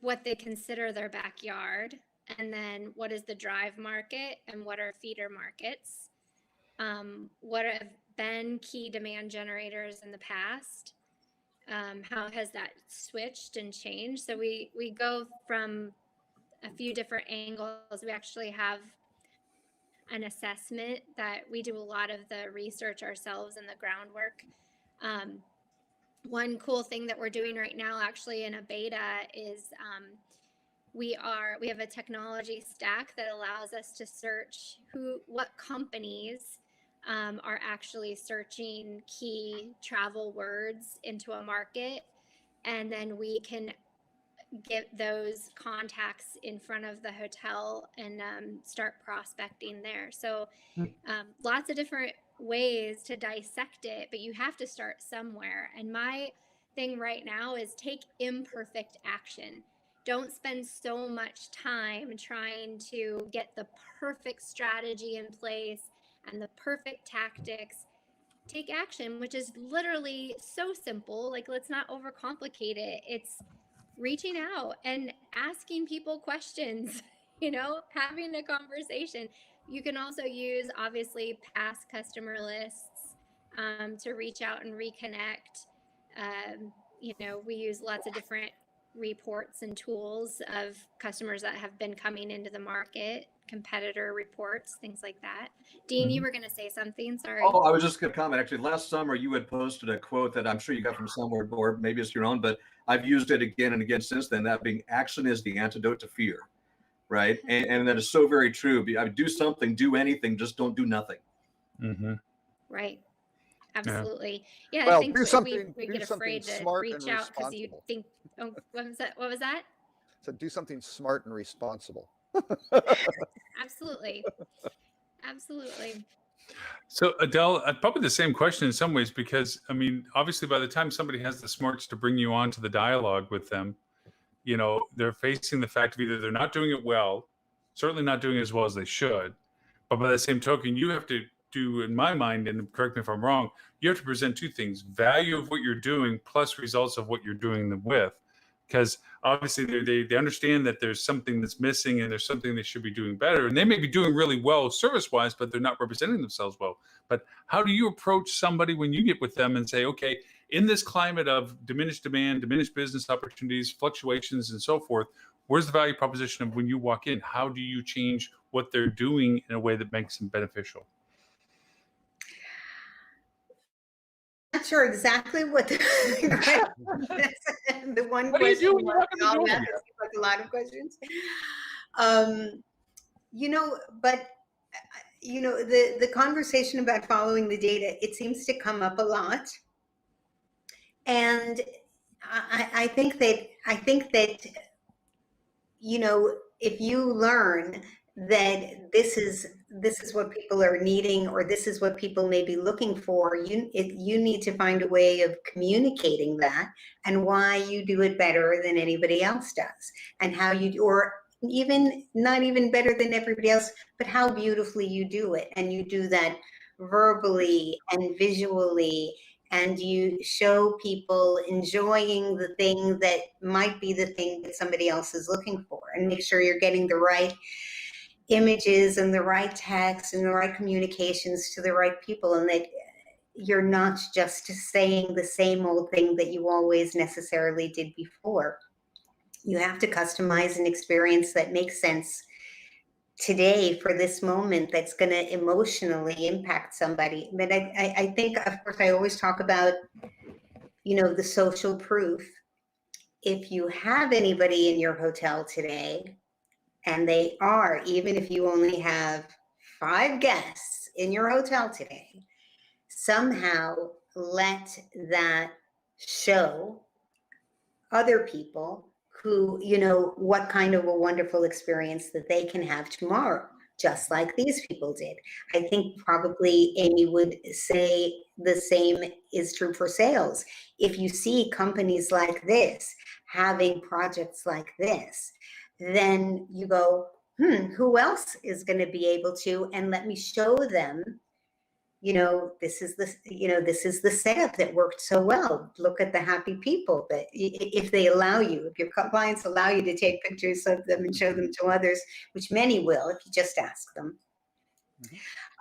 what they consider their backyard, and then what is the drive market and what are feeder markets. What have been key demand generators in the past? How has that switched and changed? So we go from a few different angles. We actually have an assessment that we do a lot of the research ourselves and the groundwork. One cool thing that we're doing right now, actually in a beta, is we have a technology stack that allows us to search what companies are actually searching key travel words into a market, and then we can get those contacts in front of the hotel and start prospecting there. So lots of different ways to dissect it, but you have to start somewhere. And my thing right now is take imperfect action. Don't spend so much time trying to get the perfect strategy in place and the perfect tactics. Take action, which is literally so simple. Like, let's not overcomplicate it. It's reaching out and asking people questions, having a conversation. You can also use, obviously, past customer lists to reach out and reconnect. We use lots of different reports and tools of customers that have been coming into the market, competitor reports, things like that. Dean, you were going to say something. Sorry. Oh, I was just going to comment. Actually, last summer you had posted a quote that I'm sure you got from somewhere, or maybe it's your own, but I've used it again and again since then. That being, action is the antidote to fear, right? And that is so very true. Do something, do anything, just don't do nothing. Mm-hmm. Right. Absolutely. Yeah, Well, I think do something, we do get something afraid to smart reach and out because you responsible. think, oh, what was that? So do something smart and responsible. Absolutely. Absolutely. So Adele, probably the same question in some ways, because obviously by the time somebody has the smarts to bring you on to the dialogue with them, they're facing the fact of either they're not doing it well, certainly not doing it as well as they should, but by the same token, you have to do, in my mind, and correct me if I'm wrong, you have to present two things: value of what you're doing plus results of what you're doing them with. Because obviously they understand that there's something that's missing and there's something they should be doing better. And they may be doing really well service-wise, but they're not representing themselves well. But how do you approach somebody when you get with them and say, okay, in this climate of diminished demand, diminished business opportunities, fluctuations, and so forth, where's the value proposition of when you walk in? How do you change what they're doing in a way that makes them beneficial? Not sure exactly what the one What do you do when you walk in the door? like a lot of questions. But the conversation about following the data, it seems to come up a lot. And I think that, if you learn that this is what people are needing, or this is what people may be looking for, you need to find a way of communicating that, and why you do it better than anybody else does, and how you, or even not even better than everybody else, but how beautifully you do it. And you do that verbally and visually, and you show people enjoying the thing that might be the thing that somebody else is looking for, and make sure you're getting the right images and the right text and the right communications to the right people, and that you're not just saying the same old thing that you always necessarily did before. You have to customize an experience that makes sense today for this moment, that's going to emotionally impact somebody. But I think, of course, I always talk about, the social proof. If you have anybody in your hotel today, and they are, even if you only have 5 guests in your hotel today, somehow let that show other people who, what kind of a wonderful experience that they can have tomorrow, just like these people did. I think probably Amy would say the same is true for sales. If you see companies like this having projects like this, then you go, who else is going to be able to? And let me show them, this is the setup that worked so well. Look at the happy people. That if they allow you, if your clients allow you to take pictures of them and show them to others, which many will if you just ask them.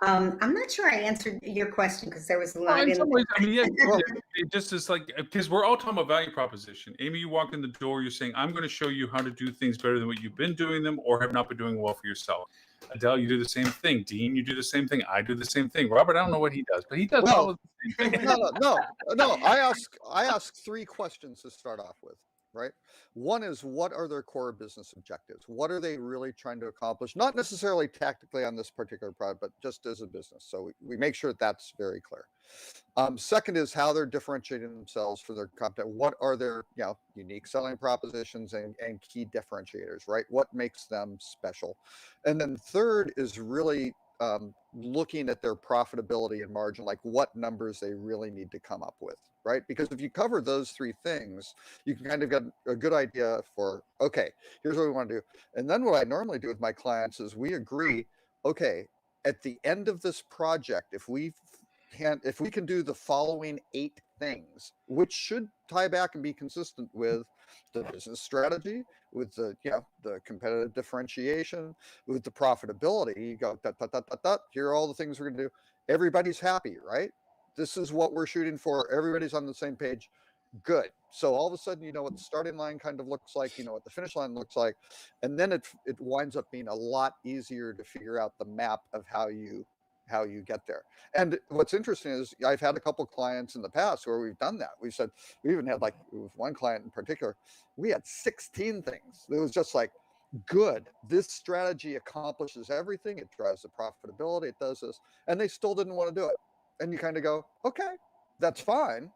I'm not sure I answered your question, because there was a lot in in some ways, there. it just is like, because we're all talking about value proposition. Amy, you walk in the door, you're saying, I'm going to show you how to do things better than what you've been doing them or have not been doing well for yourself. Adele, you do the same thing. Dean, you do the same thing. I do the same thing. Robert, I don't know what he does, but he does all of the same thing. No. I ask 3 questions to start off with, right? One is, what are their core business objectives? What are they really trying to accomplish? Not necessarily tactically on this particular product, but just as a business. So we make sure that's very clear. Second is how they're differentiating themselves for their content. What are their unique selling propositions and key differentiators, right? What makes them special? And then third is really looking at their profitability and margin, like what numbers they really need to come up with, right? Because if you cover those 3 things, you can kind of get a good idea for, okay, here's what we want to do. And then what I normally do with my clients is we agree, okay, at the end of this project, if we can do the following 8 things, which should tie back and be consistent with the business strategy, with the competitive differentiation, with the profitability, you go here are all the things we're going to do. Everybody's happy, right? This is what we're shooting for. Everybody's on the same page. Good. So all of a sudden, you know what the starting line kind of looks like, you know what the finish line looks like, and then it winds up being a lot easier to figure out the map of how you get there. And what's interesting is I've had a couple clients in the past where we've done that. We said, we even had, like, with one client in particular, we had 16 things. It was just like, good, this strategy accomplishes everything. It drives the profitability. It does this. And they still didn't want to do it. And you kind of go, okay, that's fine.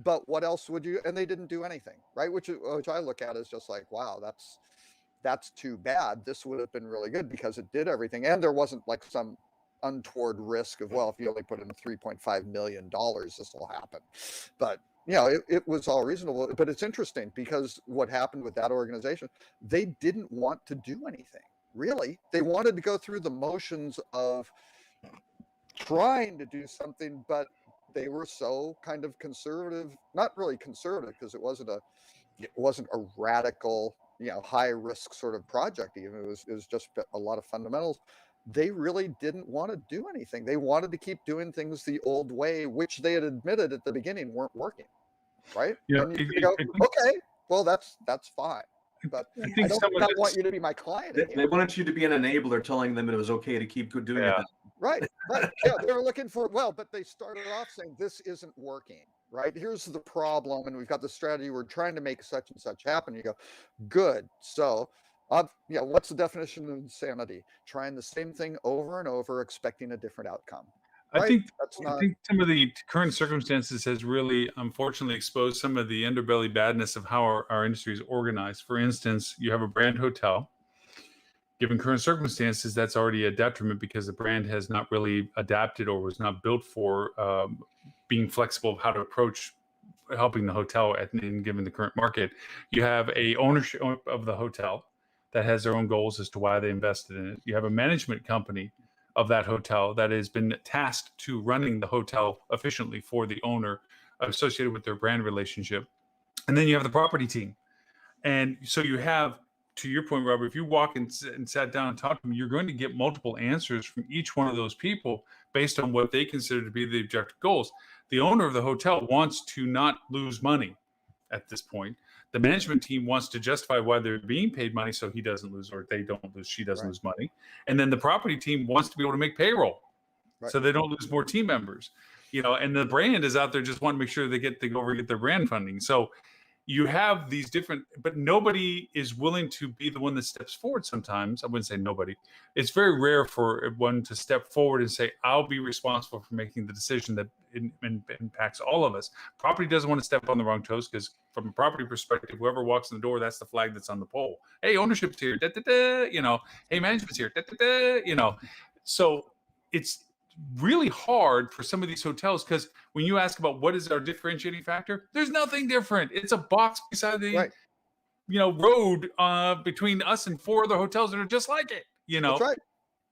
But what else would you? And they didn't do anything, right? Which I look at as just like, wow, that's too bad. This would have been really good because it did everything. And there wasn't like some untoward risk of, well, if you only put in $3.5 million, this will happen. But it was all reasonable. But it's interesting because what happened with that organization, they didn't want to do anything, really. They wanted to go through the motions of trying to do something, but they were so kind of conservative, not really conservative, because it wasn't a radical, high risk sort of project. Even it was just a lot of fundamentals. They really didn't want to do anything. They wanted to keep doing things the old way, which they had admitted at the beginning weren't working, right? Yeah, And you go, okay, well, that's fine. But I don't want you to be my client. They wanted you to be an enabler, telling them it was okay to keep doing it. Right. Yeah, they were looking for, but they started off saying, this isn't working, right? Here's the problem, and we've got the strategy. We're trying to make such and such happen. You go, good. So Yeah, what's the definition of insanity? Trying the same thing over and over, expecting a different outcome. I Right? think That's I not think some of the current circumstances has really unfortunately exposed some of the underbelly badness of how our industry is organized. For instance, you have a brand hotel. Given current circumstances, that's already a detriment because the brand has not really adapted or was not built for being flexible of how to approach helping the hotel given the current market. You have a ownership of the hotel that has their own goals as to why they invested in it. You have a management company of that hotel that has been tasked to running the hotel efficiently for the owner associated with their brand relationship. And then you have the property team. And so you have, to your point, Robert, if you walk and sat down and talked to them, you're going to get multiple answers from each one of those people based on what they consider to be the objective goals. The owner of the hotel wants to not lose money at this point. The management team wants to justify why they're being paid money so he doesn't lose or they don't lose, she doesn't Right. lose money. And then the property team wants to be able to make payroll Right. so they don't lose more team members. And the brand is out there just wanting to make sure they get their brand funding. So you have these different, but nobody is willing to be the one that steps forward sometimes. I wouldn't say nobody. It's very rare for one to step forward and say, I'll be responsible for making the decision that impacts all of us. Property doesn't want to step on the wrong toes because from a property perspective, whoever walks in the door, that's the flag that's on the pole. Hey, ownership's here. Da, da, da, hey, management's here. Da, da, da, So it's really hard for some of these hotels because when you ask about what is our differentiating factor, there's nothing different. It's a box beside the right. Road between us and 4 other hotels that are just like it. That's right.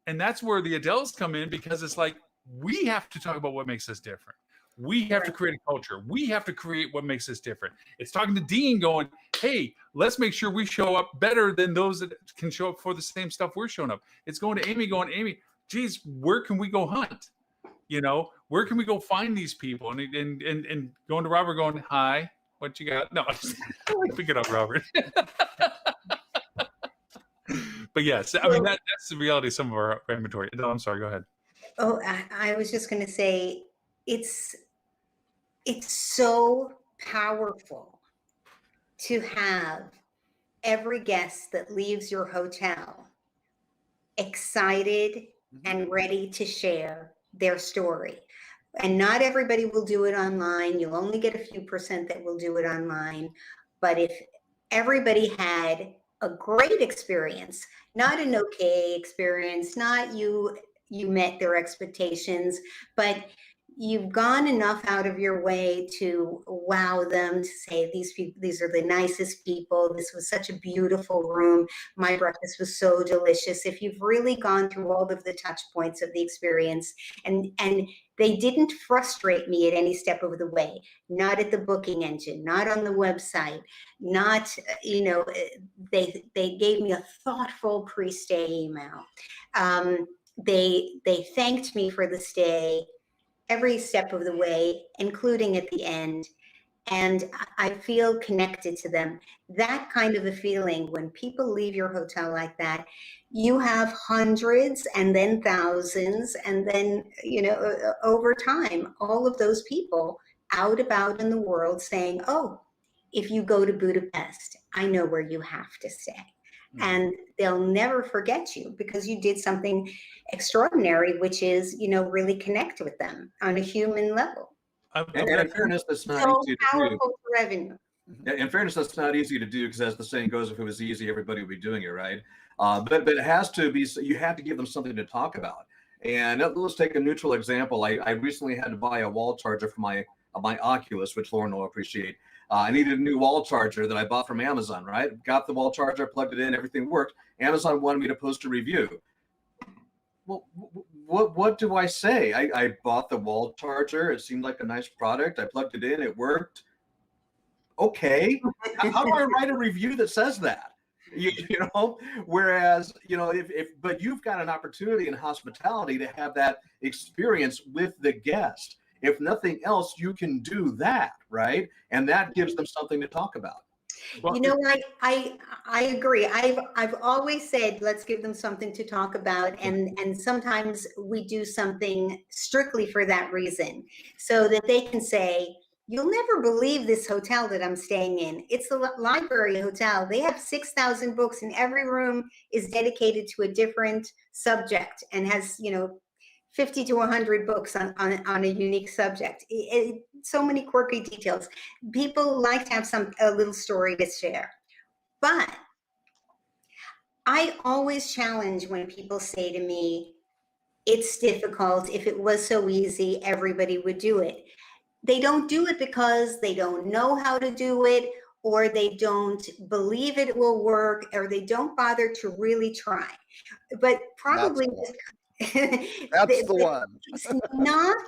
And that's where the Adeles come in because it's like we have to talk about what makes us different. We have to create a culture. We have to create what makes us different. It's talking to Dean going, hey, let's make sure we show up better than those that can show up for the same stuff we're showing up. It's going to Amy going, Amy, geez, where can we go hunt? Where can we go find these people? And going to Robert going, hi, what you got? No, pick it up, Robert. But yes, I mean, that's the reality of some of our inventory. No, I'm sorry, go ahead. Oh, I was just going to say, it's so powerful to have every guest that leaves your hotel excited and ready to share their story. And not everybody will do it online. You'll only get a few percent that will do it online. But if everybody had a great experience, not an okay experience, not you met their expectations, but you've gone enough out of your way to wow them, to say these are the nicest people. This was such a beautiful room. My breakfast was so delicious. If you've really gone through all of the touch points of the experience and they didn't frustrate me at any step of the way, not at the booking engine, not on the website, not, they gave me a thoughtful pre-stay email. They thanked me for the stay every step of the way, including at the end. And I feel connected to them. That kind of a feeling, when people leave your hotel like that, you have hundreds and then thousands, and then, over time, all of those people out about in the world saying, oh, if you go to Budapest, I know where you have to stay. And they'll never forget you because you did something extraordinary, which is, really connect with them on a human level. And in fairness, that's not So easy to do. powerful for revenue. In fairness, that's not easy to do because, as the saying goes, if it was easy, everybody would be doing it, right? But it has to be. So you have to give them something to talk about. And let's take a neutral example. I recently had to buy a wall charger for my Oculus, which Lauren will appreciate. I needed a new wall charger that I bought from Amazon, right? Got the wall charger, plugged it in, everything worked. Amazon wanted me to post a review. Well, what do I say? I bought the wall charger. It seemed like a nice product. I plugged it in. It worked. Okay. How do I write a review that says that? Whereas, but you've got an opportunity in hospitality to have that experience with the guest. If nothing else, you can do that, right? And that gives them something to talk about. Well, I agree. I've always said, let's give them something to talk about. And sometimes we do something strictly for that reason, so that they can say, you'll never believe this hotel that I'm staying in. It's a library hotel. They have 6,000 books, and every room is dedicated to a different subject and has, 50 to 100 books on a unique subject. So many quirky details. People like to have a little story to share. But I always challenge when people say to me, it's difficult. If it was so easy, everybody would do it. They don't do it because they don't know how to do it, or they don't believe it will work, or they don't bother to really try. But probably That's the one. it's not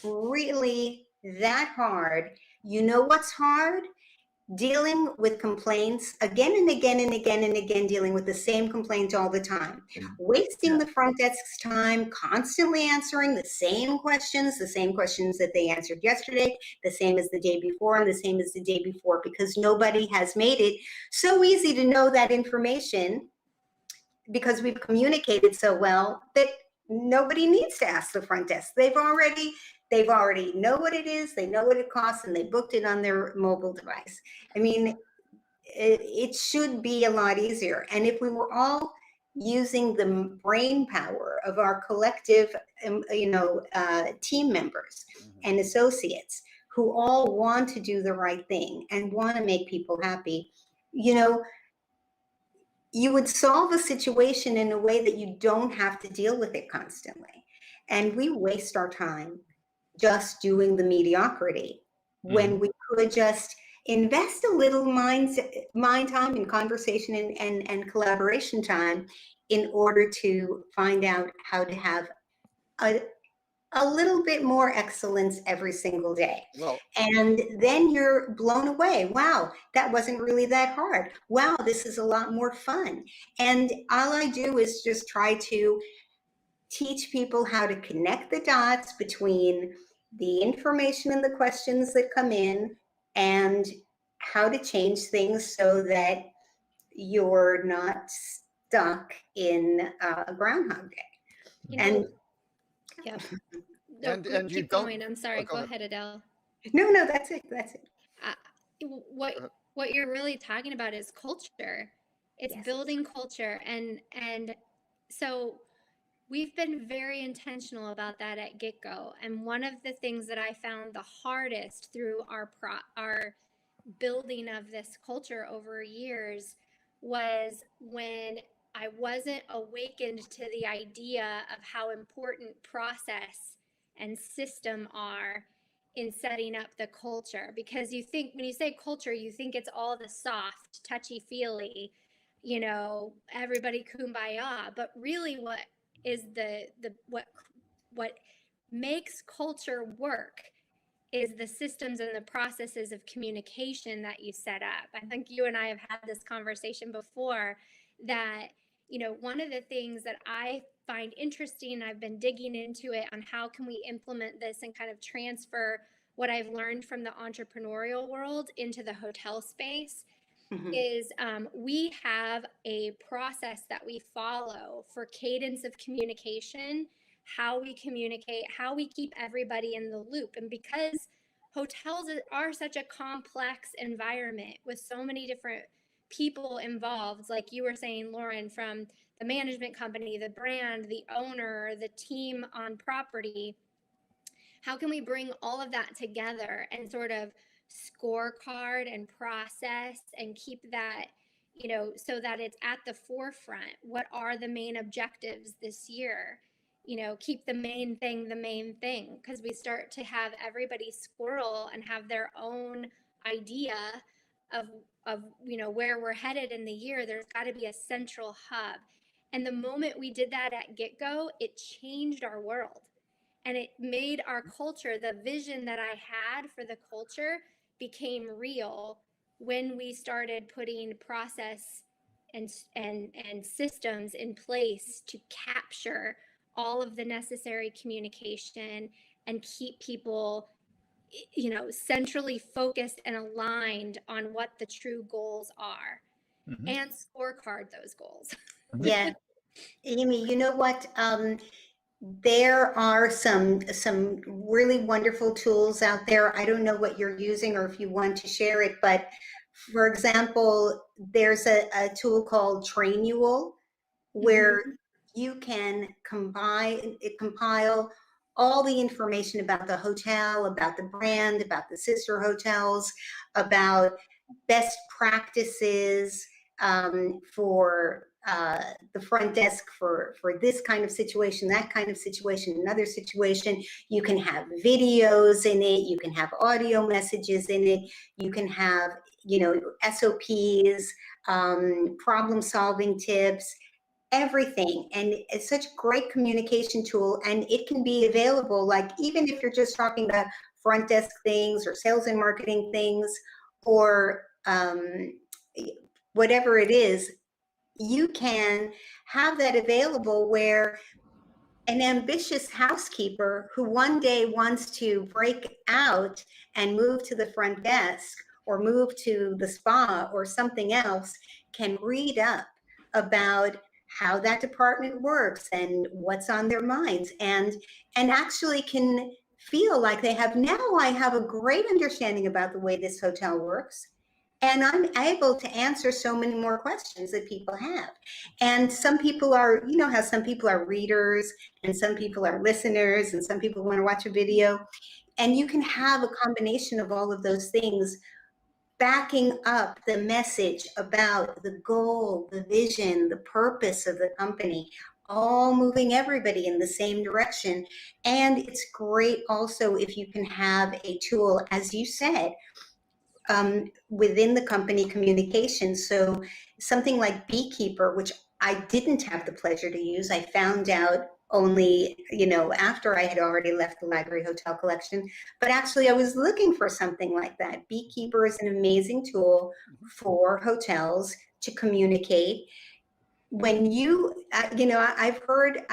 really that hard. You know what's hard? Dealing with complaints again and again and again and again, dealing with the same complaint all the time, wasting the front desk's time, constantly answering the same questions that they answered yesterday, the same as the day before, and the same as the day before, because nobody has made it so easy to know that information, because we've communicated so well that nobody needs to ask the front desk. They've already know what it is, they know what it costs, and they booked it on their mobile device. I mean, it should be a lot easier. And if we were all using the brain power of our collective, team members and associates who all want to do the right thing and want to make people happy, you would solve a situation in a way that you don't have to deal with it constantly. And we waste our time just doing the mediocrity when we could just invest a little mind time and conversation and collaboration time in order to find out how to have a little bit more excellence every single day. Well, and then you're blown away. Wow, that wasn't really that hard. Wow, this is a lot more fun. And all I do is just try to teach people how to connect the dots between the information and the questions that come in and how to change things so that you're not stuck in a Groundhog Day. And yeah. And No, you keep don't- going. I'm sorry. go Go ahead. ahead, Adele. no, that's it. What you're really talking about is culture. It's Yes. building culture, and so we've been very intentional about that at GitGo. And one of the things that I found the hardest through our building of this culture over years was when I wasn't awakened to the idea of how important process and system are in setting up the culture. Because when you say culture, you think it's all the soft, touchy-feely, everybody kumbaya. But really what is what makes culture work is the systems and the processes of communication that you set up. I think you and I have had this conversation before that, one of the things that I find interesting, I've been digging into it on how can we implement this and kind of transfer what I've learned from the entrepreneurial world into the hotel space, is we have a process that we follow for cadence of communication, how we communicate, how we keep everybody in the loop. And because hotels are such a complex environment with so many different people involved, like you were saying, Lauren, from the management company, the brand, the owner, the team on property, how can we bring all of that together and sort of scorecard and process and keep that, so that it's at the forefront? What are the main objectives this year? Keep the main thing, because we start to have everybody squirrel and have their own idea of where we're headed in the year. There's got to be a central hub. And the moment we did that at GitGo, it changed our world. And it made our culture, the vision that I had for the culture became real when we started putting process and systems in place to capture all of the necessary communication and keep people, centrally focused and aligned on what the true goals are, and scorecard those goals. Yeah. Amy, you know what? there are some really wonderful tools out there. I don't know what you're using or if you want to share it, but for example, there's a tool called Trainual where you can compile all the information about the hotel, about the brand, about the sister hotels, about best practices for the front desk for this kind of situation, that kind of situation, another situation. You can have videos in it. You can have audio messages in it. You can have, you know, SOPs, problem solving tips, everything. And it's such a great communication tool, and it can be available, like, even if you're just talking about front desk things or sales and marketing things, or whatever it is, you can have that available where an ambitious housekeeper who one day wants to break out and move to the front desk or move to the spa or something else can read up about how that department works and what's on their minds, and actually can feel like they have, now I have a great understanding about the way this hotel works, and I'm able to answer so many more questions that people have. And some people are, you know how some people are readers and some people are listeners and some people want to watch a video, and you can have a combination of all of those things backing up the message about the goal, the vision, the purpose of the company, all moving everybody in the same direction. And it's great also if you can have a tool, as you said, within the company communication. So something like Beekeeper, which I didn't have the pleasure to use, I found out only, you know, after I had already left the Library Hotel Collection, but actually I was looking for something like that. Beekeeper is an amazing tool for hotels to communicate. When you, you know, I've heard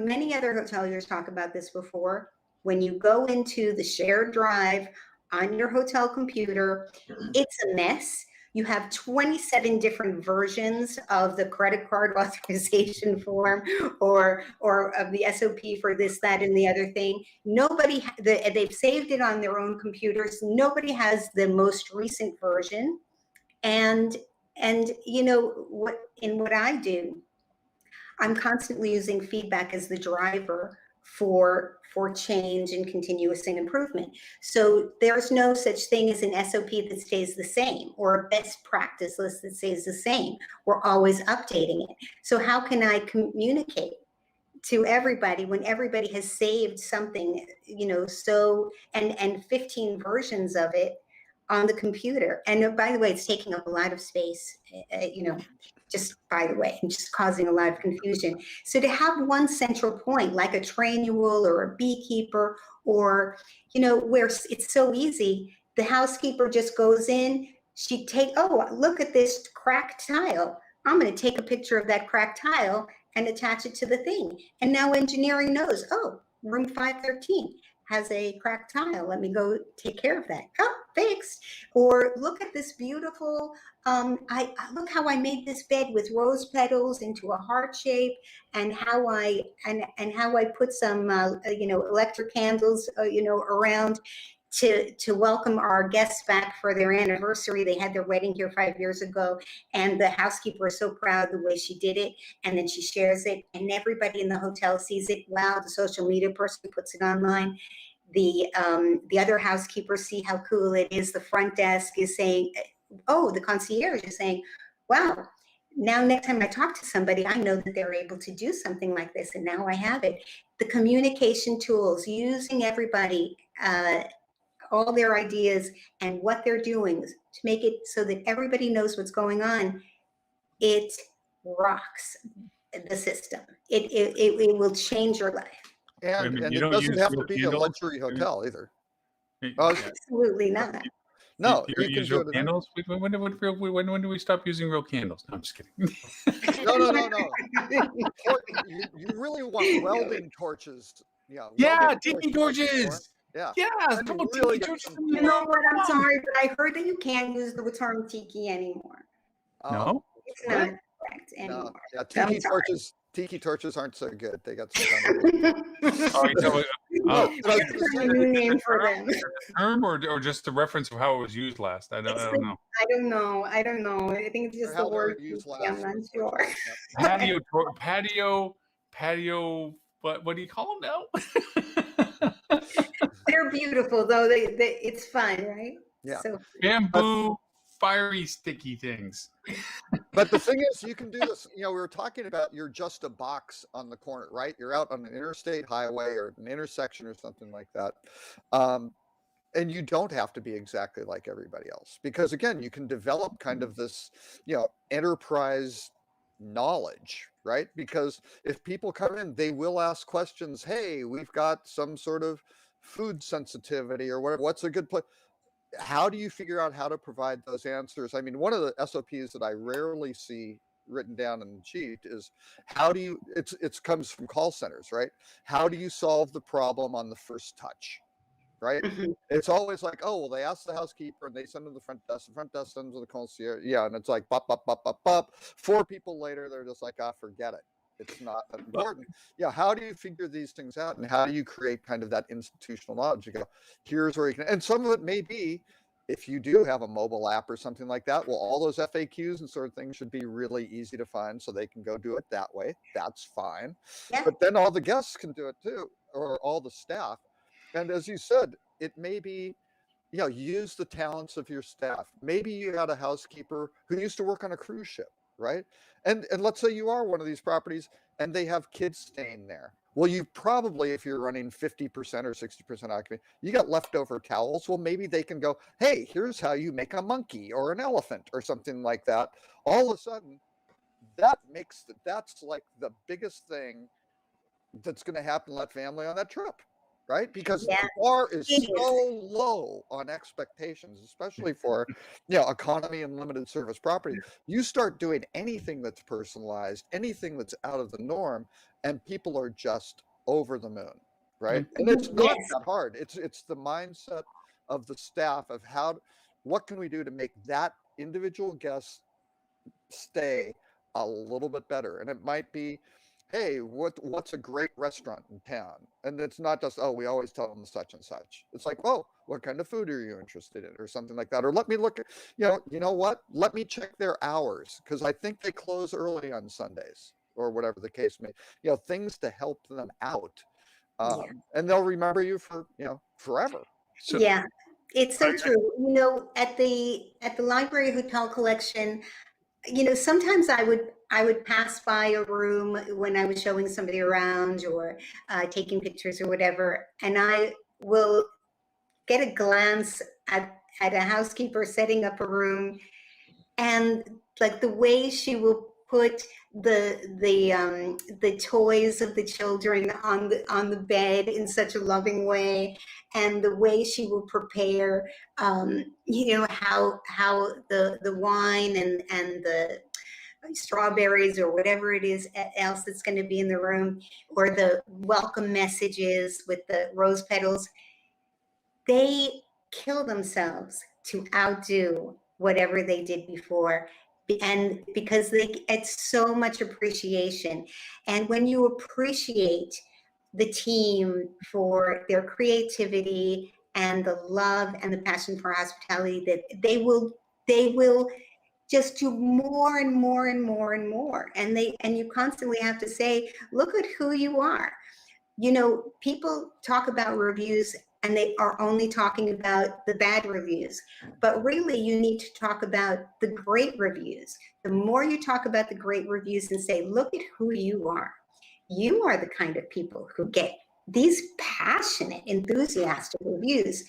many other hoteliers talk about this before. When you go into the shared drive on your hotel computer, it's a mess. You have 27 different versions of the credit card authorization form or of the SOP for this, that, and the other thing. Nobody, they've saved it on their own computers. Nobody has the most recent version. And you know, what I do, I'm constantly using feedback as the driver for change and continuous improvement. So there's no such thing as an SOP that stays the same or a best practice list that stays the same. We're always updating it. So how can I communicate to everybody when everybody has saved something, you know, so, and 15 versions of it on the computer? And by the way, it's taking up a lot of space, you know, just by the way, and just causing a lot of confusion. So to have one central point, like a Trainual or a Beekeeper, or, you know, where it's so easy, the housekeeper just goes in, oh, look at this cracked tile. I'm going to take a picture of that cracked tile and attach it to the thing. And now engineering knows, oh, room 513 has a cracked tile. Let me go take care of that. Oh, fixed. Or look at this beautiful, look how I made this bed with rose petals into a heart shape, and how I put some, you know, electric candles, you know, around to welcome our guests back for their anniversary. They had their wedding here 5 years ago, and the housekeeper is so proud the way she did it, and then she shares it, and everybody in the hotel sees it. Wow, the social media person puts it online. The other housekeepers see how cool it is. The front desk is saying, oh, the concierge is saying, wow, now next time I talk to somebody, I know that they're able to do something like this, and now I have it. The communication tools, using everybody, all their ideas and what they're doing to make it so that everybody knows what's going on, it rocks the system. It will change your life. And you it don't doesn't use have to real be a candles? luxury hotel either. Yeah. Oh, Absolutely not. no, you you don't can use do real it. candles? When do we stop using real candles? No, I'm just kidding. No. You really want welding torches. Yeah. Yeah, welding tiki torches like before. torches. Yeah. Yeah, Then come you on, really tiki get torches. some- You know what? I'm sorry, but I heard that you can't use the term tiki anymore. No? It's What? not correct No. anymore. Yeah, I'm tiki sorry. torches. Tiki torches aren't so good. They got some kind of Oh, you know, No, but I was Let's gonna find a say, new name for them. term or just the reference of how it was used last? I It's don't know. I don't know. I don't know. I think it's or just the how they were word. used tiki, last. I'm not was sure. what- yeah. Patio. What do you call them now? They're beautiful though. It's fun, right? Yeah. So Bamboo, fiery, sticky things. But the thing is, you can do this. We were talking about you're just a box on the corner, right? You're out on an interstate highway or an intersection or something like that. And you don't have to be exactly like everybody else because, again, you can develop kind of this, enterprise knowledge, right? Because if people come in, they will ask questions. Hey, we've got some sort of food sensitivity or whatever. What's a good place? How do you figure out how to provide those answers? I mean, one of the SOPs that I rarely see written down in the sheet is how do you, it's comes from call centers, right? How do you solve the problem on the first touch, right? Mhm. It's always like, oh, well, they ask the housekeeper and they send them to the front desk. The front desk sends to the concierge. Yeah, and it's like, bop, bop, bop, bop, bop. 4 people later, they're just like, forget it. It's not that important. Yeah, how do you figure these things out, and how do you create kind of that institutional knowledge? You go, here's where you can, and some of it may be, if you do have a mobile app or something like that, well, all those FAQs and sort of things should be really easy to find, so they can go do it that way. That's fine. Yeah. But then all the guests can do it too, or all the staff. And as you said, it may be, use the talents of your staff. Maybe you got a housekeeper who used to work on a cruise ship, right? And let's say you are one of these properties and they have kids staying there. Well, you probably, if you're running 50% or 60% occupancy, you got leftover towels. Well, maybe they can go, hey, here's how you make a monkey or an elephant or something like that. All of a sudden, that's like the biggest thing that's going to happen to that family on that trip, right? Because Yeah, the bar is it is. so low on expectations, especially for economy and limited service property. You start doing anything that's personalized, anything that's out of the norm, and people are just over the moon, right? And it's not Yes. that hard. It's the mindset of the staff of what can we do to make that individual guest stay a little bit better. And it might be, hey, what's a great restaurant in town? And it's not just, oh, we always tell them such and such. It's like, oh, what kind of food are you interested in, or something like that? Or let me look at, you know what? Let me check their hours, because I think they close early on Sundays, or whatever the case may. Things to help them out, and they'll remember you for forever. So, Yeah, it's so true. At the library hotel collection, sometimes I would pass by a room when I was showing somebody around or taking pictures or whatever, and I will get a glance at a housekeeper setting up a room, and like the way she will put the toys of the children on the bed in such a loving way, and the way she will prepare how the wine and the strawberries or whatever it is else that's going to be in the room, or the welcome messages with the rose petals. They kill themselves to outdo whatever they did before, and because they get so much appreciation. And when you appreciate the team for their creativity and the love and the passion for hospitality, that they will just do more and more and more and more. And you constantly have to say, look at who you are. People talk about reviews and they are only talking about the bad reviews, but really you need to talk about the great reviews. The more you talk about the great reviews and say, look at who you are the kind of people who get these passionate, enthusiastic reviews.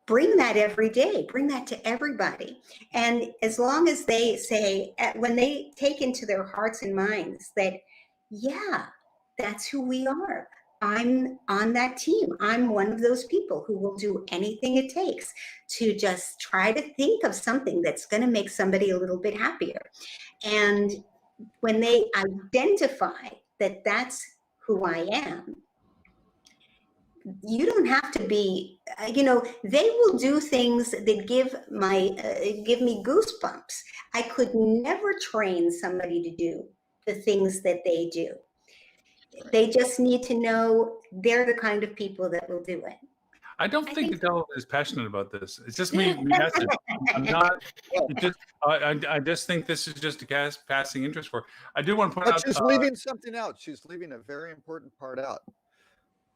Bring that every day, bring that to everybody. And as long as they say, when they take into their hearts and minds that, yeah, that's who we are. I'm on that team. I'm one of those people who will do anything it takes to just try to think of something that's going to make somebody a little bit happier. And when they identify that that's who I am, you don't have to be, they will do things that give me goosebumps. I could never train somebody to do the things that they do. They just need to know they're the kind of people that will do it. I don't I think think- Adele is passionate about this. It's just me. Guessing. I'm not. It just, I just think this is just a passing interest for her. I do want to point But out. she's leaving something out. She's leaving a very important part out.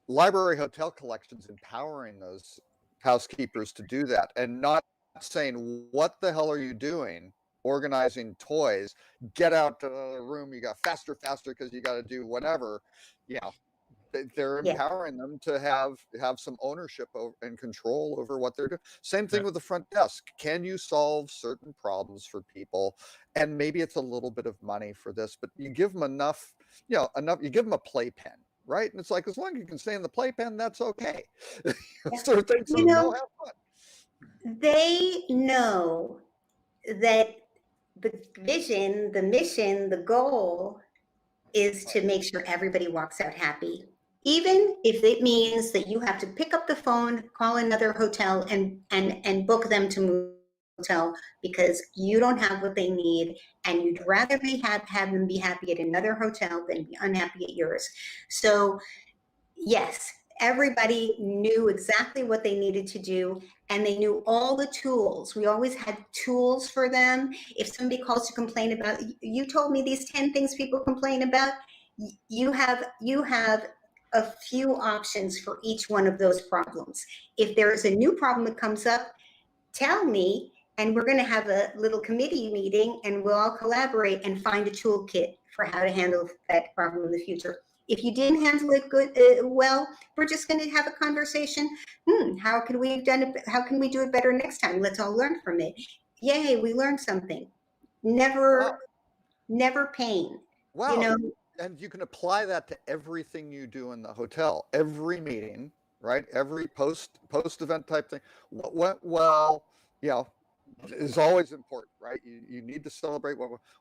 Library hotel collections empowering those housekeepers to do that and not saying, what the hell are you doing organizing toys? Get out to the room. You got faster because you got to do whatever. They're Yeah. empowering them to have some ownership and control over what they're doing. Same thing Yeah. with the front desk. Can you solve certain problems for people? And maybe it's a little bit of money for this, but you give them enough, you give them a playpen, right? And it's like, as long as you can stay in the playpen, that's okay. Sort of thing. So You know- go have fun. They know that the vision, the mission, the goal is to make sure everybody walks out happy. Even if it means that you have to pick up the phone, call another hotel and book them to move hotel because you don't have what they need and you'd rather have them be happy at another hotel than be unhappy at yours. So yes, everybody knew exactly what they needed to do and they knew all the tools. We always had tools for them. If somebody calls to complain about, you told me these 10 things people complain about, you have a few options for each one of those problems. If there is a new problem that comes up, tell me, and we're going to have a little committee meeting and we'll all collaborate and find a toolkit for how to handle that problem in the future. If you didn't handle it well, we're just going to have a conversation. How can we do it better next time? Let's all learn from it. Yay, we learned something. Never pain. Wow. You know, and you can apply that to everything you do in the hotel, every meeting, right? Every post event type thing. What went well, is always important, right? You need to celebrate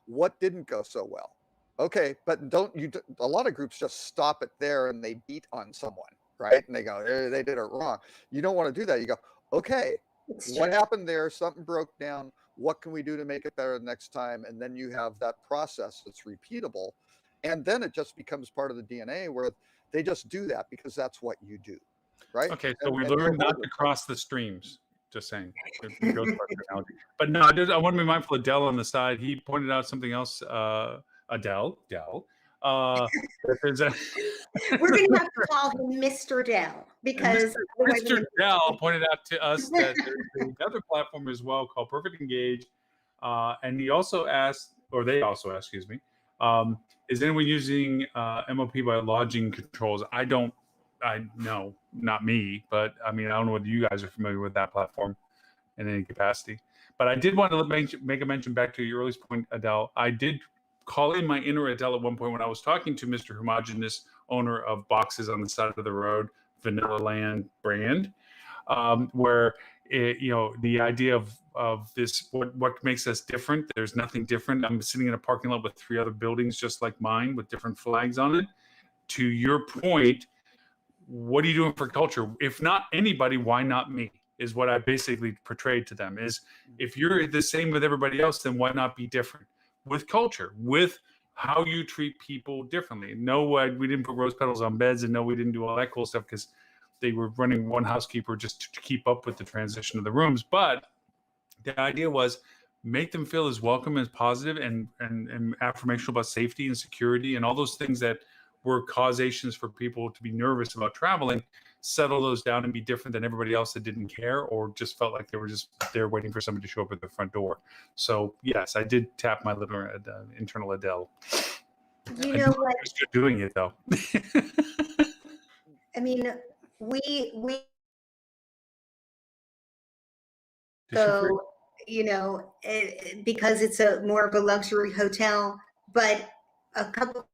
what didn't go so well. Okay, but a lot of groups just stop it there and they beat on someone, right? And they go, they did it wrong. You don't want to do that. You go, okay, what happened there? Something broke down. What can we do to make it better next time? And then you have that process that's repeatable. And then it just becomes part of the DNA where they just do that because that's what you do, right? Okay, so And- we and learned they're not to cross the streams. Just saying. It goes back to analogy. But no, I want to be mindful of Dell on the side. He pointed out something else. Adele. There's a we're going to have to call him Mr. Dell because otherwise Mr. Dell pointed out to us that there's another platform as well called Perfect Engage, and he also asked, or they also asked, excuse me, is anyone using MOP by lodging controls? I know, not me, but I mean, I don't know whether you guys are familiar with that platform in any capacity. But I did want to make a mention back to your earliest point, Adele. I did call in my inner Adele at one point when I was talking to Mr. Homogenous, owner of Boxes on the Side of the Road, Vanilla Land brand, where the idea of this, what makes us different. There's nothing different. I'm sitting in a parking lot with 3 other buildings just like mine with different flags on it. To your point, what are you doing for culture? If not anybody, why not me? Is what I basically portrayed to them. Is if you're the same with everybody else, then why not be different with culture, with how you treat people differently? No, we didn't put rose petals on beds, and no, we didn't do all that cool stuff because they were running one housekeeper just to keep up with the transition of the rooms. But the idea was make them feel as welcome, as positive, and affirmational about safety and security and all those things that were causations for people to be nervous about traveling. Settle those down and be different than everybody else that didn't care or just felt like they were just there waiting for somebody to show up at the front door. So yes, I did tap my little internal Adele. You know what? You're doing it though. I mean, we Did she freak? so because it's a more of a luxury hotel, but a couple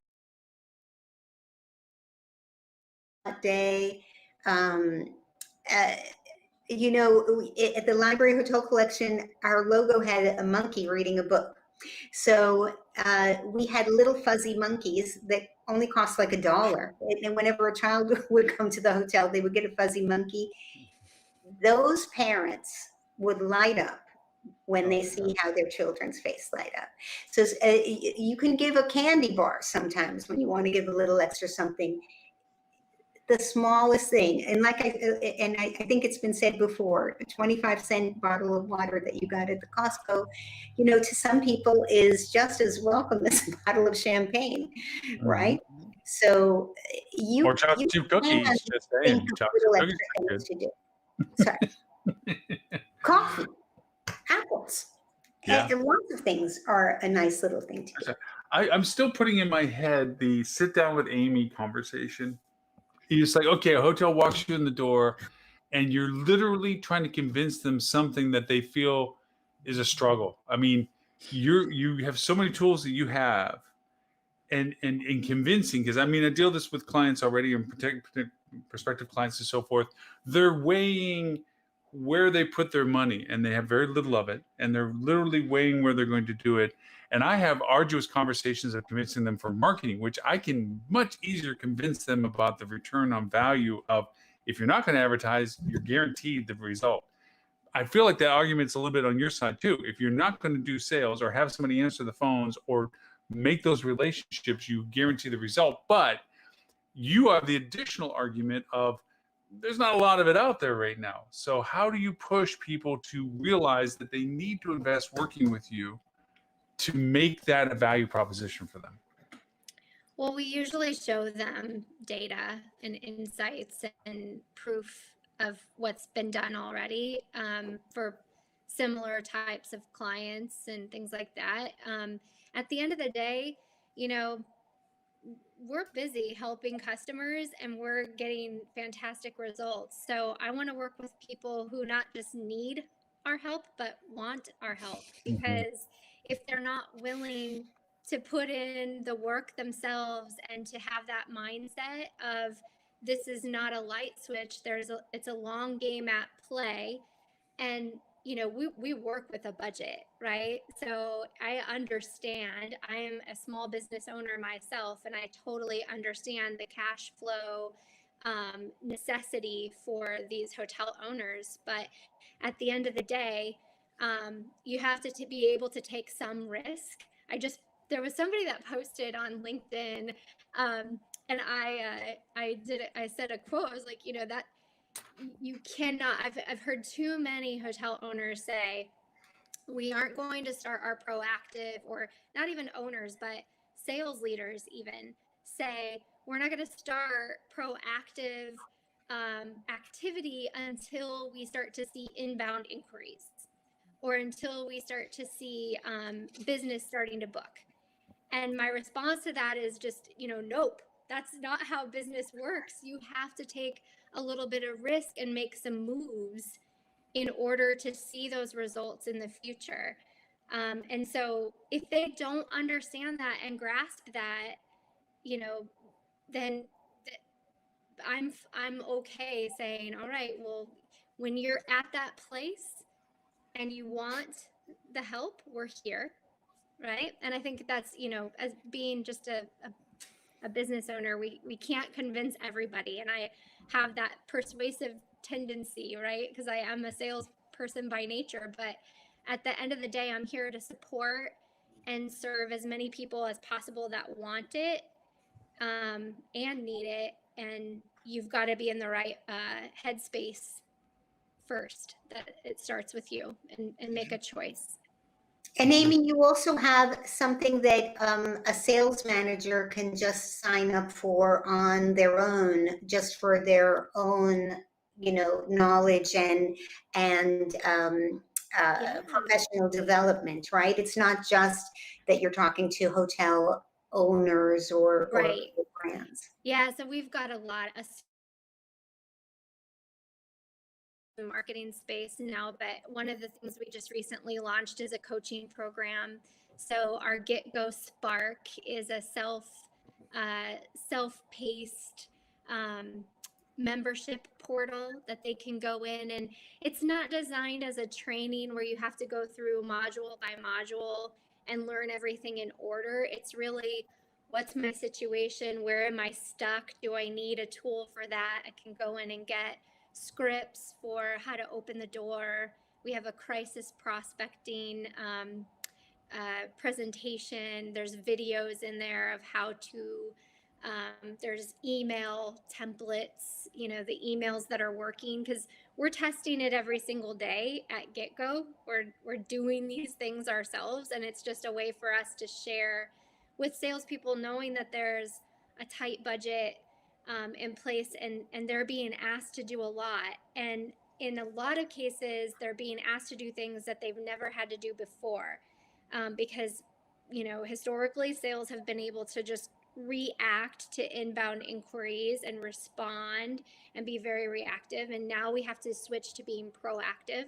day. At the Library Hotel Collection, our logo had a monkey reading a book. So we had little fuzzy monkeys that only cost like $1. And whenever a child would come to the hotel, they would get a fuzzy monkey. Those parents would light up when they see how their children's face light up. So you can give a candy bar sometimes when you want to give a little extra something, the smallest thing. And I think it's been said before, a 25-cent bottle of water that you got at the Costco, to some people is just as welcome as a bottle of champagne, right? So Or chocolate chip cookies, can just think saying. of Chocolate little chip extra cookies things to do. Sorry. Coffee, apples, Yeah. and lots of things are a nice little thing to do. I'm still putting in my head the sit down with Amy conversation. You're just like, okay, a hotel walks you in the door, and you're literally trying to convince them something that they feel is a struggle. I mean, you have so many tools that you have, and convincing, because I mean, I deal this with clients already and prospective clients and so forth. They're weighing where they put their money, and they have very little of it, and they're literally weighing where they're going to do it. And I have arduous conversations of convincing them for marketing, which I can much easier convince them about the return on value of, if you're not going to advertise, you're guaranteed the result. I feel like that argument's a little bit on your side too. If you're not going to do sales or have somebody answer the phones or make those relationships, you guarantee the result. But you have the additional argument of, there's not a lot of it out there right now. So how do you push people to realize that they need to invest working with you to make that a value proposition for them? Well, we usually show them data and insights and proof of what's been done already for similar types of clients and things like that. At the end of the day, we're busy helping customers and we're getting fantastic results. So I want to work with people who not just need our help, but want our help, because if they're not willing to put in the work themselves and to have that mindset of, this is not a light switch, it's a long game at play. And we work with a budget, right? So I understand. I'm a small business owner myself, and I totally understand the cash flow necessity for these hotel owners. But at the end of the day, you have to be able to take some risk. There was somebody that posted on LinkedIn, and I said a quote. I was like, that you cannot, I've heard too many hotel owners say, we aren't going to start our proactive, or not even owners, but sales leaders even say, we're not going to start proactive activity until we start to see inbound inquiries, or until we start to see business starting to book. And my response to that is just, nope, that's not how business works. You have to take a little bit of risk and make some moves in order to see those results in the future. And so if they don't understand that and grasp that, then I'm okay saying, all right, well, when you're at that place and you want the help, we're here. Right. And I think that's, as being just a business owner, we can't convince everybody. And I have that persuasive tendency, right? Because I am a salesperson by nature. But at the end of the day, I'm here to support and serve as many people as possible that want it and need it. And you've got to be in the right headspace first, that it starts with you, and make a choice. And Amy, you also have something that a sales manager can just sign up for on their own, just for their own, knowledge and professional development, right? It's not just that you're talking to hotel owners or brands. Yeah, so we've got a lot of marketing space now, but one of the things we just recently launched is a coaching program. So our Get Go Spark is a self-paced membership portal that they can go in, and it's not designed as a training where you have to go through module by module and learn everything in order. It's really, what's my situation? Where am I stuck? Do I need a tool for that? I can go in and get scripts for how to open the door. we have a crisis prospecting presentation. There's videos in there of how to, there's email templates, you know, the emails that are working, because we're testing it every single day at GetGo. We're doing these things ourselves, and it's just a way for us to share with salespeople, knowing that there's a tight budget in place, and they're being asked to do a lot. And in a lot of cases, they're being asked to do things that they've never had to do before, because, you know, historically sales have been able to just react to inbound inquiries and respond and be very reactive. And now we have to switch to being proactive.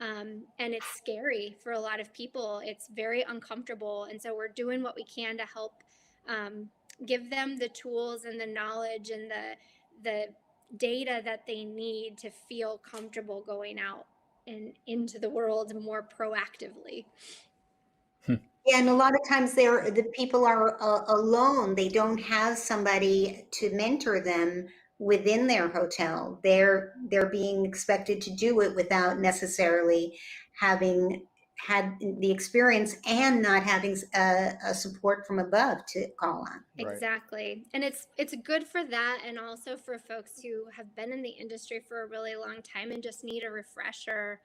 And it's scary for a lot of people. It's very uncomfortable. And so we're doing what we can to help give them the tools and the knowledge and the data that they need to feel comfortable going out and into the world more proactively. Yeah, and a lot of times the people are alone. They don't have somebody to mentor them within their hotel. They're being expected to do it without necessarily having had the experience and not having a support from above to call on. Right. Exactly. And it's good for that, and also for folks who have been in the industry for a really long time and just need a refresher.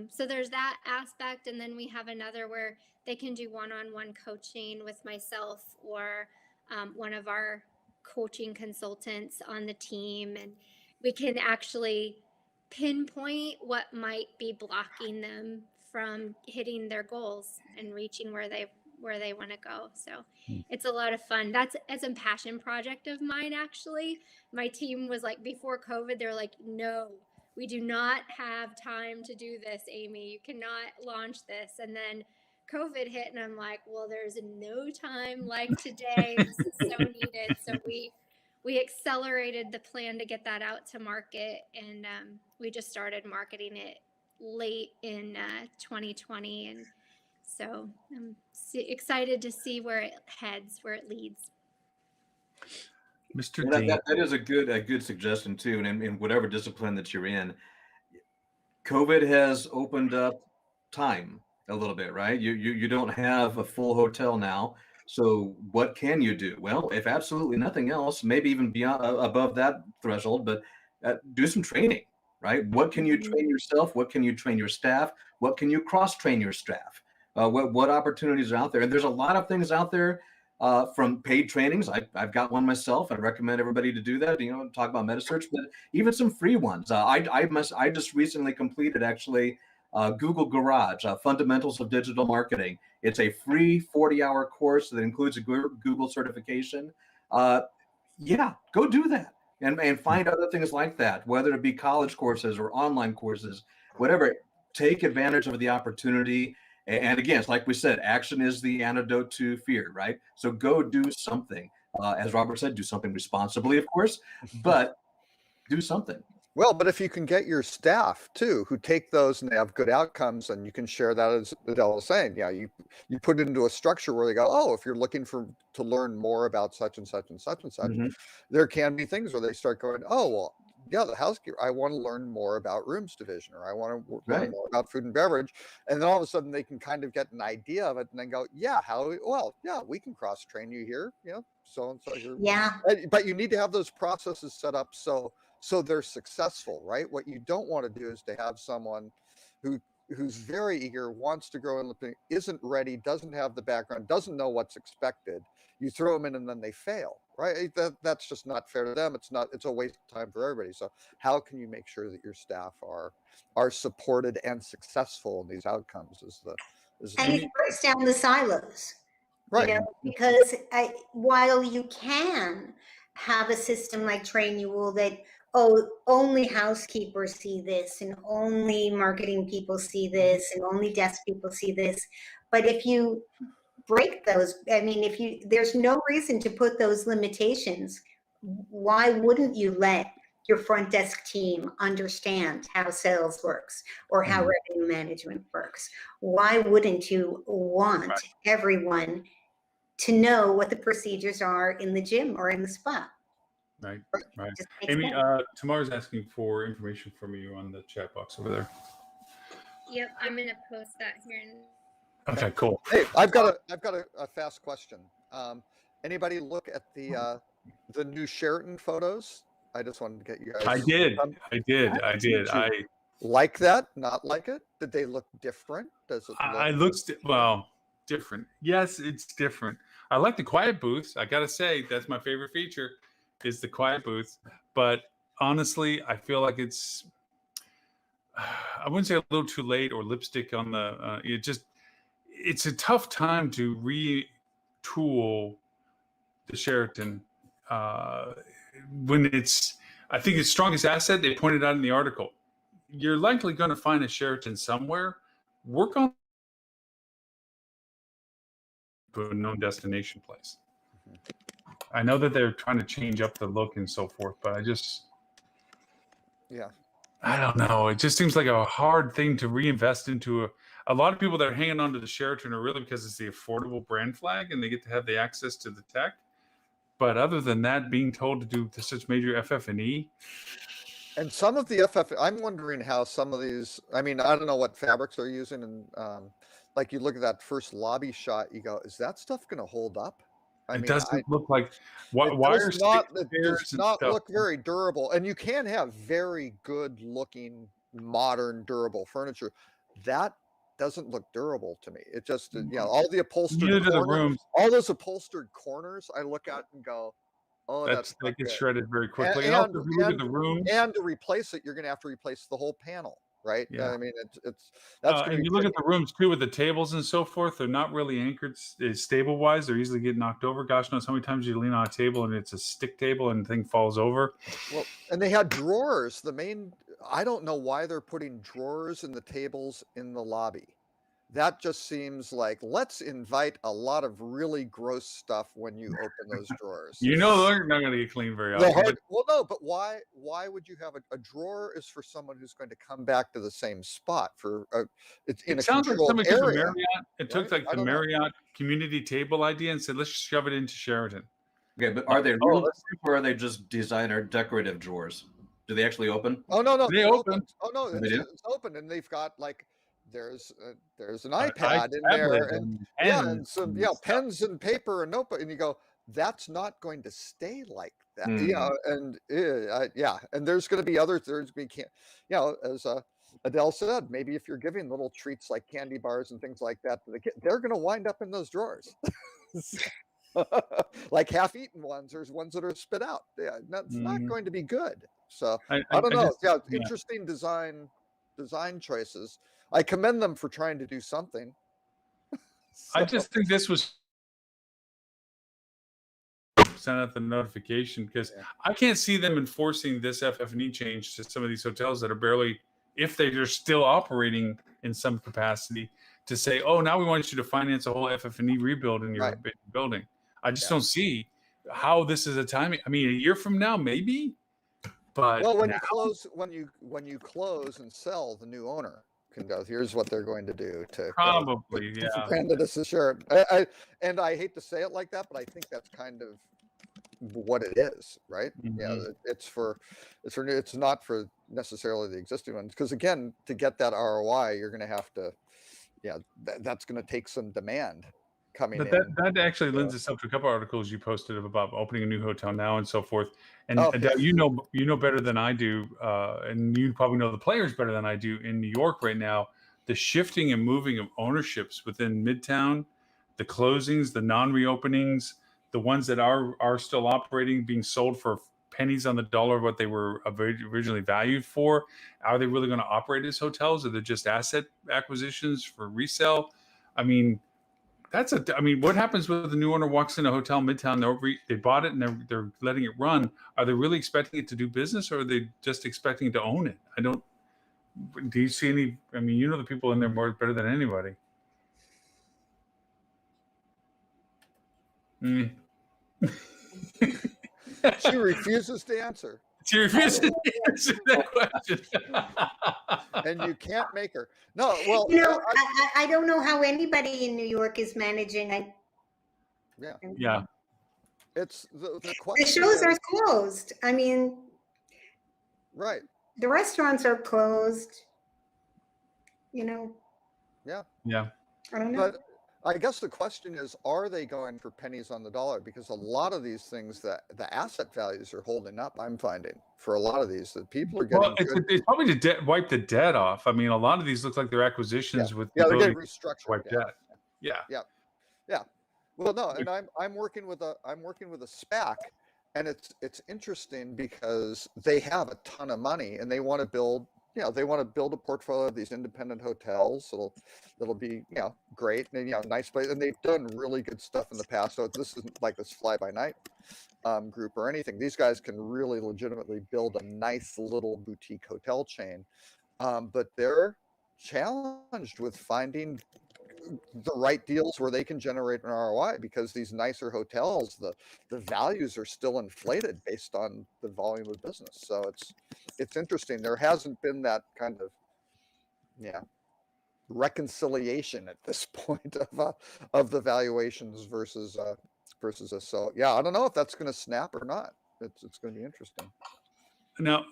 So there's that aspect, and then we have another where they can do one-on-one coaching with myself or one of our coaching consultants on the team, and we can actually pinpoint what might be blocking them from hitting their goals and reaching where they want to go. So it's a lot of fun. That's a passion project of mine, actually. My team was like, before COVID, they're like, no, we do not have time to do this, Amy. You cannot launch this. And then COVID hit, and I'm like, well, there's no time like today. This is so needed. So we accelerated the plan to get that out to market, and we just started marketing it late in 2020. And so I'm excited to see where it heads, where it leads. Mr. Well, Dean. that is a good suggestion too, and in whatever discipline that you're in, COVID has opened up time a little bit, right? You don't have a full hotel now, so what can you do? Well, if absolutely nothing else, maybe even beyond above that threshold, but do some training, right? What can you train yourself? What can you train your staff? What can you cross train your staff? What opportunities are out there? And there's a lot of things out there. From paid trainings, I've got one myself. I recommend everybody to do that. You know, talk about MetaSearch, but even some free ones. I just recently completed actually Google Garage, Fundamentals of Digital Marketing. It's a free 40-hour course that includes a Google certification. Yeah, go do that and find other things like that, whether it be college courses or online courses, whatever. Take advantage of the opportunity. And again, it's like we said, action is the antidote to fear, right? So go do something. As Robert said, do something responsibly, of course, but do something. Well, but if you can get your staff too, who take those and they have good outcomes, and you can share that, as Adele was saying, yeah, you put it into a structure where they go, oh, if you're looking to learn more about such and such and such and such, there can be things where they start going, oh, well, yeah, the housekeeper, I want to learn more about rooms division, or I want to learn more about food and beverage. And then all of a sudden they can kind of get an idea of it and then go, yeah, we can cross train you here, you know, so and so. Yeah. But you need to have those processes set up so they're successful, right? What you don't want to do is to have someone who's very eager, wants to grow, and isn't ready, doesn't have the background, doesn't know what's expected. You throw them in and then they fail, right? That's just not fair to them. It's a waste of time for everybody. So how can you make sure that your staff are supported and successful in these outcomes And it breaks down the silos, right? You know, because while you can have a system like Trainual that, only housekeepers see this, and only marketing people see this, and only desk people see this. But if you break those, I mean, there's no reason to put those limitations. Why wouldn't you let your front desk team understand how sales works or how revenue management works? Why wouldn't you want everyone to know what the procedures are in the gym or in the spa? Right. Amy, sense. Tamar's asking for information from you on the chat box over there. Yep, I'm gonna post that here. Okay, cool. Hey, I've got a fast question. Anybody look at the new Sheraton photos? I just wanted to get you guys. I did. Did I you like that? Not like it? Did they look different? Does it I look? looks well different. Yes, it's different. I like the quiet booths. I gotta say that's my favorite feature, is the quiet booths. But honestly, I feel like it's I wouldn't say a little too late or lipstick on the. It's a tough time to retool the Sheraton when it's. I think its strongest asset. They pointed out in the article. You're likely going to find a Sheraton somewhere. Work on to a known destination place. I know that they're trying to change up the look and so forth, but Yeah. I don't know. It just seems like a hard thing to reinvest into. A lot of people that are hanging on to the Sheraton are really because it's the affordable brand flag and they get to have the access to the tech. But other than that, being told to do such major FF&E, And some of the FF, I'm wondering how some of these. I mean, I don't know what fabrics they're using, and like you look at that first lobby shot, you go, "Is that stuff going to hold up?" I it mean, doesn't look like it wire does not. stick It stairs does and not stuff. look very durable, and you can have very good looking, modern, durable furniture. That doesn't look durable to me. It just, all the upholstered Neither do the corners, rooms. all those upholstered corners, I look at and go, "Oh, that's That not gets good." shredded very quickly. And Also, if you look at the rooms, and to replace it, you're going to have to replace the whole panel, right? Yeah. I mean, it's that's going to and be you look at tricky. the rooms too with the tables and so forth. They're not really anchored stable wise. They're easily getting knocked over. Gosh knows how many times you lean on a table and it's a stick table and the thing falls over. Well, and they had drawers. I don't know why they're putting drawers in the tables in the lobby. That just seems like, let's invite a lot of really gross stuff when you open those drawers. You know they're not going to get cleaned very The often. hard, well, no, but why would you have a drawer? Is for someone who's going to come back to the same spot for it's in It a sounds like controlled somebody took the area. Marriott. It took right? like I the don't know. Marriott community table idea and said, let's shove it into Sheraton. Okay, but are they Oh, real drawers or are they just designer decorative drawers? Do they actually open? Oh no, They they're open. open. Oh no, They do? it's open, and they've got like there's an An iPad in there, tablet and pens and some and stuff. pens and paper and notebook, and you go, that's not going to stay like that, and and there's going to be we can't, as Adele said, maybe if you're giving little treats like candy bars and things like that to the kid, they're going to wind up in those drawers. Like half-eaten ones, there's ones that are spit out. Yeah, that's not Mhm. going to be good. So I don't know. just- Interesting design choices. I commend them for trying to do something. I So, just think this was sent out the notification because Yeah. I can't see them enforcing this FF&E change to some of these hotels that are barely, if they're still operating in some capacity, to say, oh, now we want you to finance a whole FF&E rebuild in your Right. building. I just Yeah. don't see how this is a timing. I mean, a year from now, maybe. But well, when now- you close and sell, the new owner can go, here's what they're going to do to probably, to yeah. grant us assurance. And I hate to say it like that, but I think that's kind of what it is, right? Yeah, Mhm. it's not for necessarily the existing ones, because again, to get that ROI, you're going to have to, that's going to take some demand coming But in. that actually So- lends itself to a couple articles you posted about opening a new hotel now and so forth. And Oh, Adele, yeah. you know better than I do, and you probably know the players better than I do in New York right now. The shifting and moving of ownerships within Midtown, the closings, the non-reopenings, the ones that are still operating, being sold for pennies on the dollar of what they were originally valued for. Are they really going to operate as hotels, or they're just asset acquisitions for resale? I mean, what happens when the new owner walks in a hotel in Midtown? They bought it and they're letting it run. Are they really expecting it to do business, or are they just expecting to own it? I don't. Do you see any? I mean, you know the people in there better than anybody. Mm. She refuses to answer, She refuses to answer that question. and you can't make her. No, well, I don't know how anybody in New York is managing. Yeah. it's the The question. shows is- are closed. I mean, right. the restaurants are closed. Yeah. I don't know. But I guess the question is, are they going for pennies on the dollar? Because a lot of these things, that the asset values are holding up, I'm finding for a lot of these, that people are getting Well, it's, good. it's probably to wipe the debt off. I mean, a lot of these look like they're Yeah, acquisitions with the yeah, they're ability getting to restructured. wipe Yeah, debt. Yeah. yeah. Well, no, and I'm working with a SPAC, and it's interesting because they have a ton of money and they want to build, they want to build a portfolio of these independent hotels. That'll be, great and, nice place. And they've done really good stuff in the past. So this isn't like this fly by night group or anything. These guys can really legitimately build a nice little boutique hotel chain. But they're challenged with finding the right deals where they can generate an ROI, because these nicer hotels, the values are still inflated based on the volume of business. So it's interesting. There hasn't been that kind of reconciliation at this point of the valuations versus us. So I don't know if that's going to snap or not. It's going to be interesting. Now,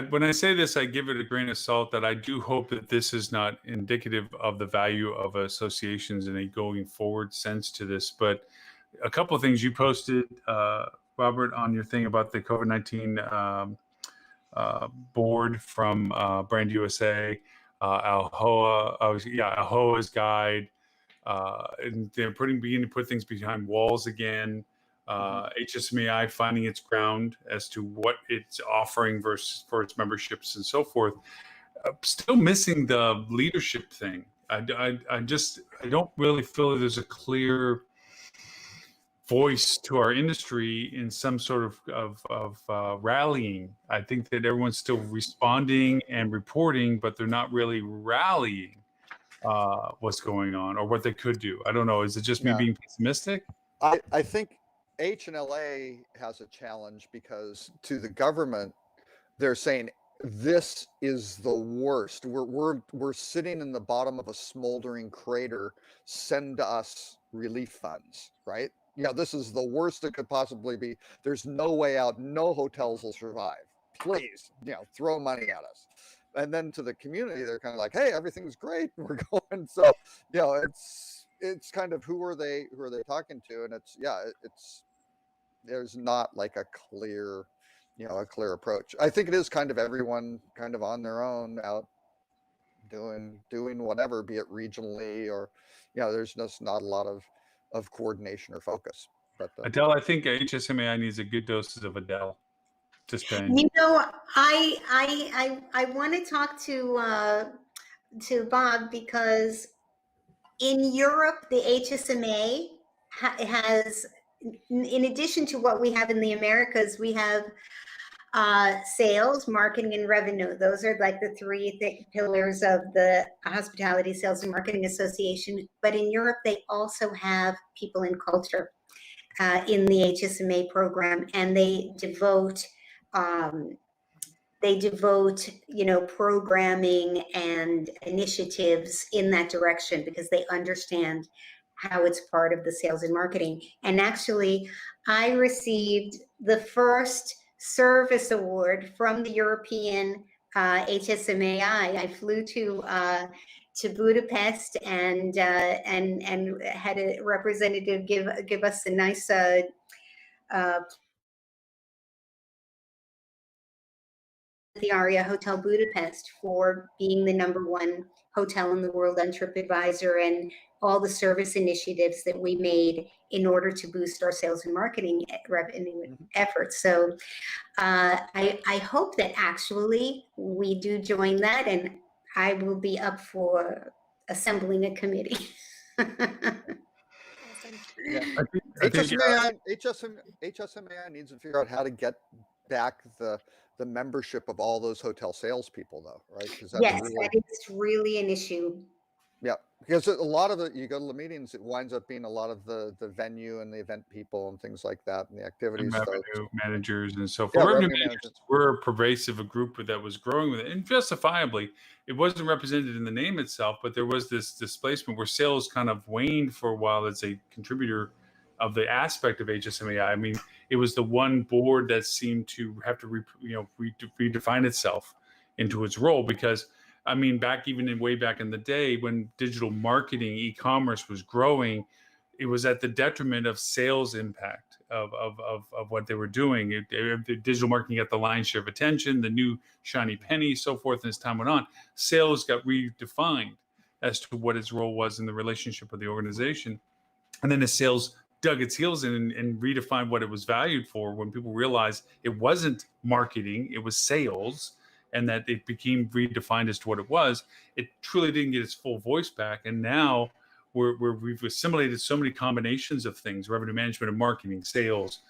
when I say this, I give it a grain of salt that I do hope that this is not indicative of the value of associations in a going forward sense to this. But a couple of things you posted, Robert, on your thing about the COVID-19 board from Brand USA, AHOA's guide, and they're beginning to put things behind walls again. HSMAI finding its ground as to what it's offering for its memberships and so forth. Still missing the leadership thing. I don't really feel that there's a clear voice to our industry in some sort of rallying. I think that everyone's still responding and reporting, but they're not really rallying what's going on or what they could do. I don't know. Is it just me being pessimistic? I think HNLA has a challenge because to the government, they're saying this is the worst. We're sitting in the bottom of a smoldering crater. Send us relief funds, right? This is the worst it could possibly be. There's no way out. No hotels will survive. Please, throw money at us. And then to the community, they're kind of like, hey, everything's great. We're going. So, it's kind of who are they talking to? And there's not like a clear approach. I think it is kind of everyone kind of on their own out doing whatever, be it regionally or, there's just not a lot of coordination or focus. But Adele, I think HSMAI needs a good doses of Adele to spend. I want to talk to Bob, because in Europe, the HSMA has, in addition to what we have in the Americas, we have sales, marketing, and revenue. Those are like the three pillars of the Hospitality Sales and Marketing Association. But in Europe, they also have people and culture in the HSMA program, and they devote programming and initiatives in that direction, because they understand how it's part of the sales and marketing. And actually, I received the first service award from the European HSMAI. I flew to Budapest and had a representative give us a nice the Aria Hotel Budapest for being the #1 hotel in the world on TripAdvisor, and all the service initiatives that we made in order to boost our sales and marketing revenue efforts. So I hope that actually we do join that, and I will be up for assembling a committee. HSMAI needs to figure out how to get back the membership of all those hotel salespeople, though, right? Yes, that is really an issue. Yeah, because a lot of you go to the meetings, it winds up being a lot of the venue and the event people and things like that, and the activities. And revenue managers and so forth. Revenue managers were a pervasive group that was growing with it, and justifiably, it wasn't represented in the name itself, but there was this displacement where sales kind of waned for a while as a contributor of the aspect of HSMAI. I mean, it was the one board that seemed to have to redefine itself into its role, because I mean, way back in the day when digital marketing, e-commerce was growing, it was at the detriment of sales impact of what they were doing. The digital marketing got the lion's share of attention, the new shiny penny, so forth. And as time went on, sales got redefined as to what its role was in the relationship of the organization. And then the sales dug its heels in and redefined what it was valued for when people realized it wasn't marketing, it was sales, and that it became redefined as to what it was. It truly didn't get its full voice back. And now we've assimilated so many combinations of things, revenue management and marketing, sales,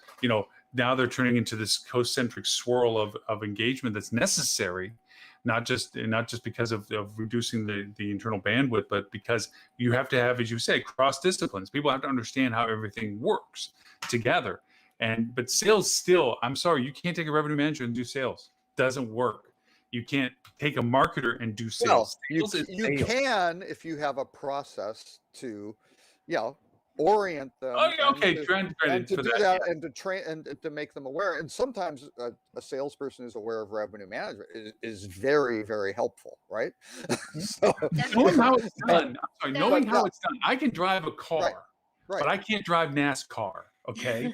now they're turning into this co-centric swirl of engagement that's necessary, not just because of reducing the internal bandwidth, but because you have to have, as you say, cross disciplines. People have to understand how everything works together. But sales still, I'm sorry, you can't take a revenue manager and do sales. Doesn't work. You can't take a marketer and do sales. Well, Sales you is sales. can if you have a process to, orient them. Oh, yeah, and okay, to- granted and to for do that, that yeah. and to train and to make them aware. And sometimes a salesperson is aware of revenue management is very, very helpful, right? So, Knowing how it's done, knowing But, how yeah. it's done. I can drive a car, right. but I can't drive NASCAR. Okay.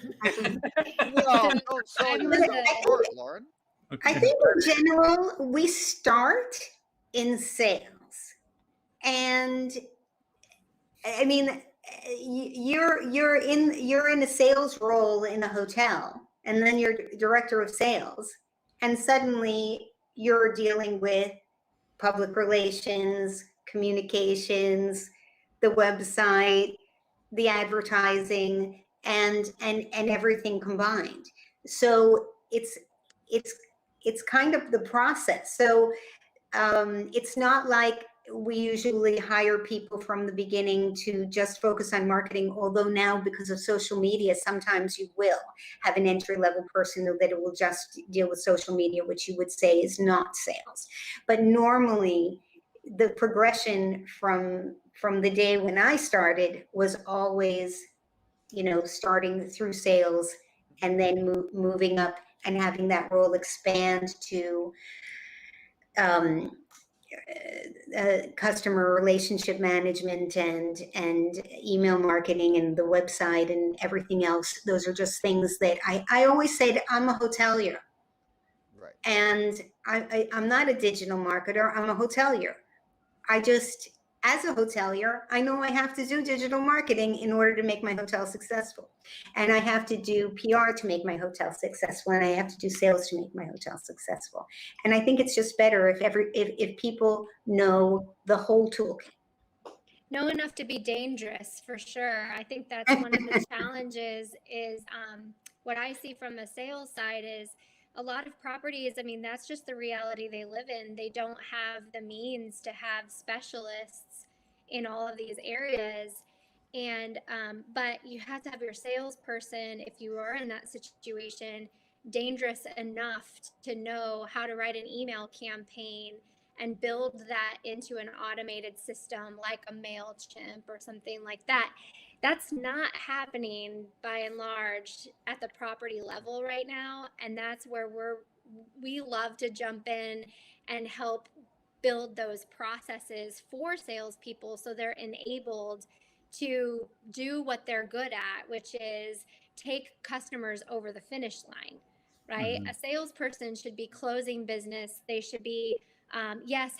Well, So don't sell I'm yourself gonna- short, Lauren. I Okay. think in general, we start in sales. And I mean, you're in a sales role in a hotel, and then you're director of sales, and suddenly you're dealing with public relations, communications, the website, the advertising, and everything combined. So it's kind of the process. So it's not like we usually hire people from the beginning to just focus on marketing, although now because of social media, sometimes you will have an entry-level person that will just deal with social media, which you would say is not sales. But normally the progression from the day when I started was always, starting through sales and then moving up and having that role expand to customer relationship management and email marketing and the website and everything else. Those are just things that I always say that I'm a hotelier. Right. And I'm not a digital marketer, I'm a hotelier. As a hotelier, I know I have to do digital marketing in order to make my hotel successful. And I have to do PR to make my hotel successful. And I have to do sales to make my hotel successful. And I think it's just better if people know the whole toolkit. Know enough to be dangerous, for sure. I think that's one of the challenges is what I see from the sales side is a lot of properties, I mean, that's just the reality they live in. They don't have the means to have specialists in all of these areas. And, but you have to have your salesperson, if you are in that situation, dangerous enough to know how to write an email campaign and build that into an automated system like a MailChimp or something like that. That's not happening by and large at the property level right now. And that's where we love to jump in and help build those processes for salespeople so they're enabled to do what they're good at, which is take customers over the finish line, right? Mhm. A salesperson should be closing business. They should be yes,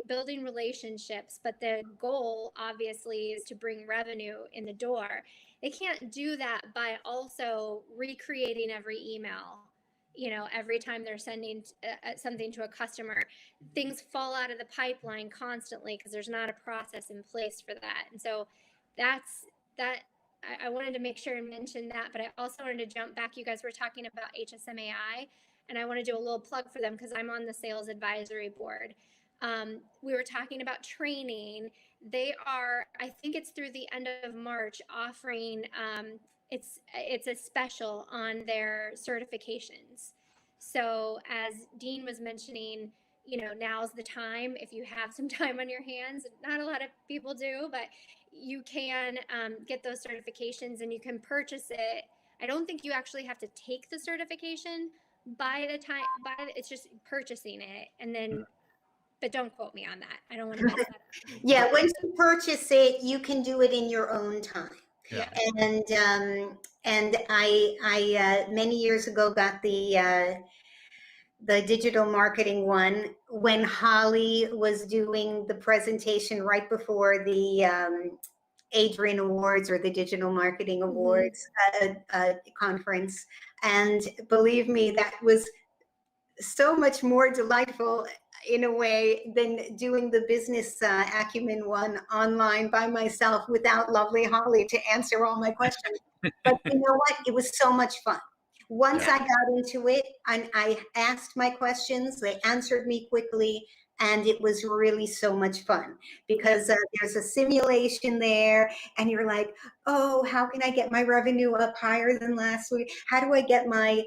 building relationships, but the goal obviously is to bring revenue in the door. They can't do that by also recreating every email, every time they're sending something to a customer. Things fall out of the pipeline constantly because there's not a process in place for that. And so that's that. I wanted to make sure and mention that, but I also wanted to jump back. You guys were talking about HSMAI. And I want to do a little plug for them because I'm on the sales advisory board. We were talking about training. They are, I think it's through the end of March, offering it's a special on their certifications. So as Dean was mentioning, now's the time. If you have some time on your hands, not a lot of people do, but you can get those certifications and you can purchase it. I don't think you actually have to take the certification. It's just purchasing it and then but don't quote me on that. I don't want to mess that up. Yeah, once you purchase it, you can do it in your own time. Yeah. And I many years ago got the digital marketing one when Holly was doing the presentation right before the Adrian Awards or the Digital Marketing Awards conference. And believe me, that was so much more delightful in a way than doing the business acumen one online by myself without lovely Holly to answer all my questions. But you know what? It was so much fun. Once I got into it and I asked my questions, they answered me quickly. And it was really so much fun because there's a simulation there and you're like, oh, how can I get my revenue up higher than last week? How do I get my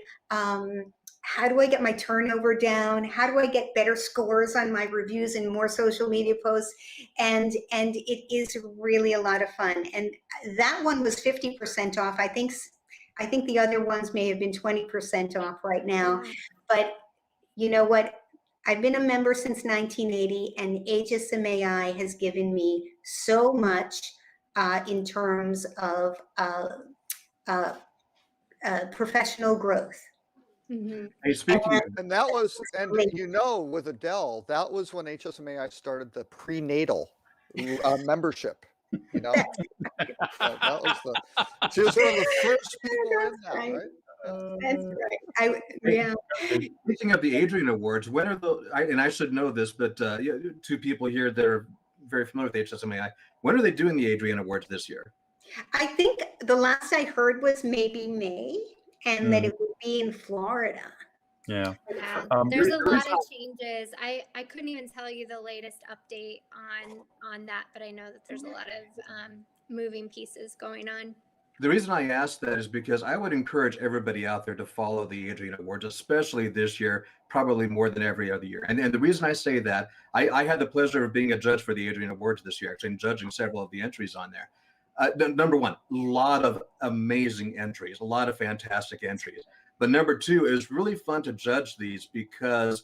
turnover down? How do I get better scores on my reviews and more social media posts? And it is really a lot of fun. And that one was 50% off. I think the other ones may have been 20% off right now. But you know what? I've been a member since 1980, and HSMAI has given me so much in terms of professional growth. Hey, speaking of, And that was, and you know, with Adele, that was when HSMAI started the prenatal membership. You know, that was she was one of the first people in that, right? That's right. Yeah. speaking of the Adrian Awards, when are and I should know this, but two people here that are very familiar with HSMAI, when are they doing the Adrian Awards this year? I think the last I heard was maybe May, and that it would be in Florida. Yeah. There's a lot of changes. I couldn't even tell you the latest update on that, but I know that there's a lot of moving pieces going on. The reason I asked that is because I would encourage everybody out there to follow the Adrian Awards, especially this year, probably more than every other year. And the reason I say that, I had the pleasure of being a judge for the Adrian Awards this year, actually, and judging several of the entries on there. Number one, a lot of amazing entries, a lot of fantastic entries. But number two, it was really fun to judge these because,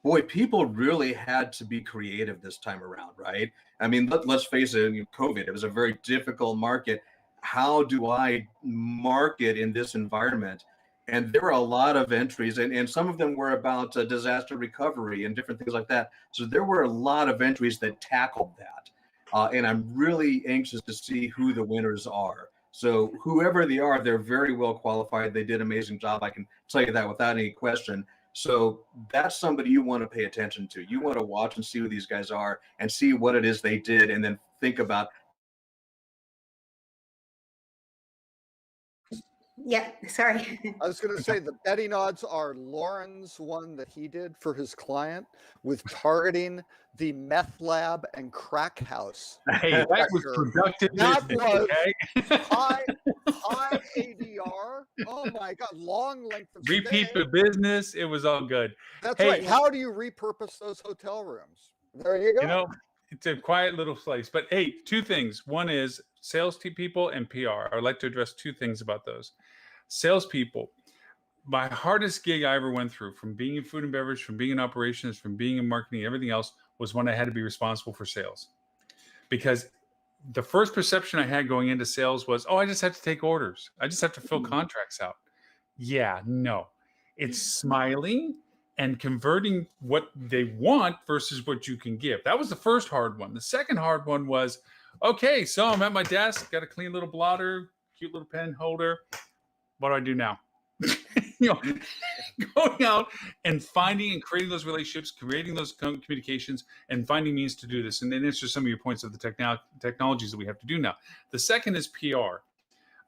boy, people really had to be creative this time around, right? I mean, let's face it, COVID, it was a very difficult market. How do I market in this environment? And there were a lot of entries, and some of them were about disaster recovery and different things like that. So there were a lot of entries that tackled that. And I'm really anxious to see who the winners are. So whoever they are, they're very well qualified. They did an amazing job. I can tell you that without any question. So that's somebody you want to pay attention to. You want to watch and see who these guys are and see what it is they did, and then think about. Yeah, sorry. I was going to say the betting odds are Lauren's one that he did for his client with targeting the meth lab and crack house. Hey, that was productive That business, was okay? high ADR. Oh my God, long length of Repeat stay. the business. It was all good. That's Hey, right. How do you repurpose those hotel rooms? There you go. You know, it's a quiet little place. But hey, two things. One is sales people and PR. I would like to address two things about those. Salespeople, my hardest gig I ever went through, from being in food and beverage, from being in operations, from being in marketing, everything else, was when I had to be responsible for sales. Because the first perception I had going into sales was, oh, I just have to take orders. I just have to fill contracts out. Yeah, no. It's smiling and converting what they want versus what you can give. That was the first hard one. The second hard one was, okay, so I'm at my desk, got a clean little blotter, cute little pen holder. What do I do now? Going out and finding and creating those relationships, creating those communications, and finding means to do this. And then answer some of your points of the technologies that we have to do now. The second is PR.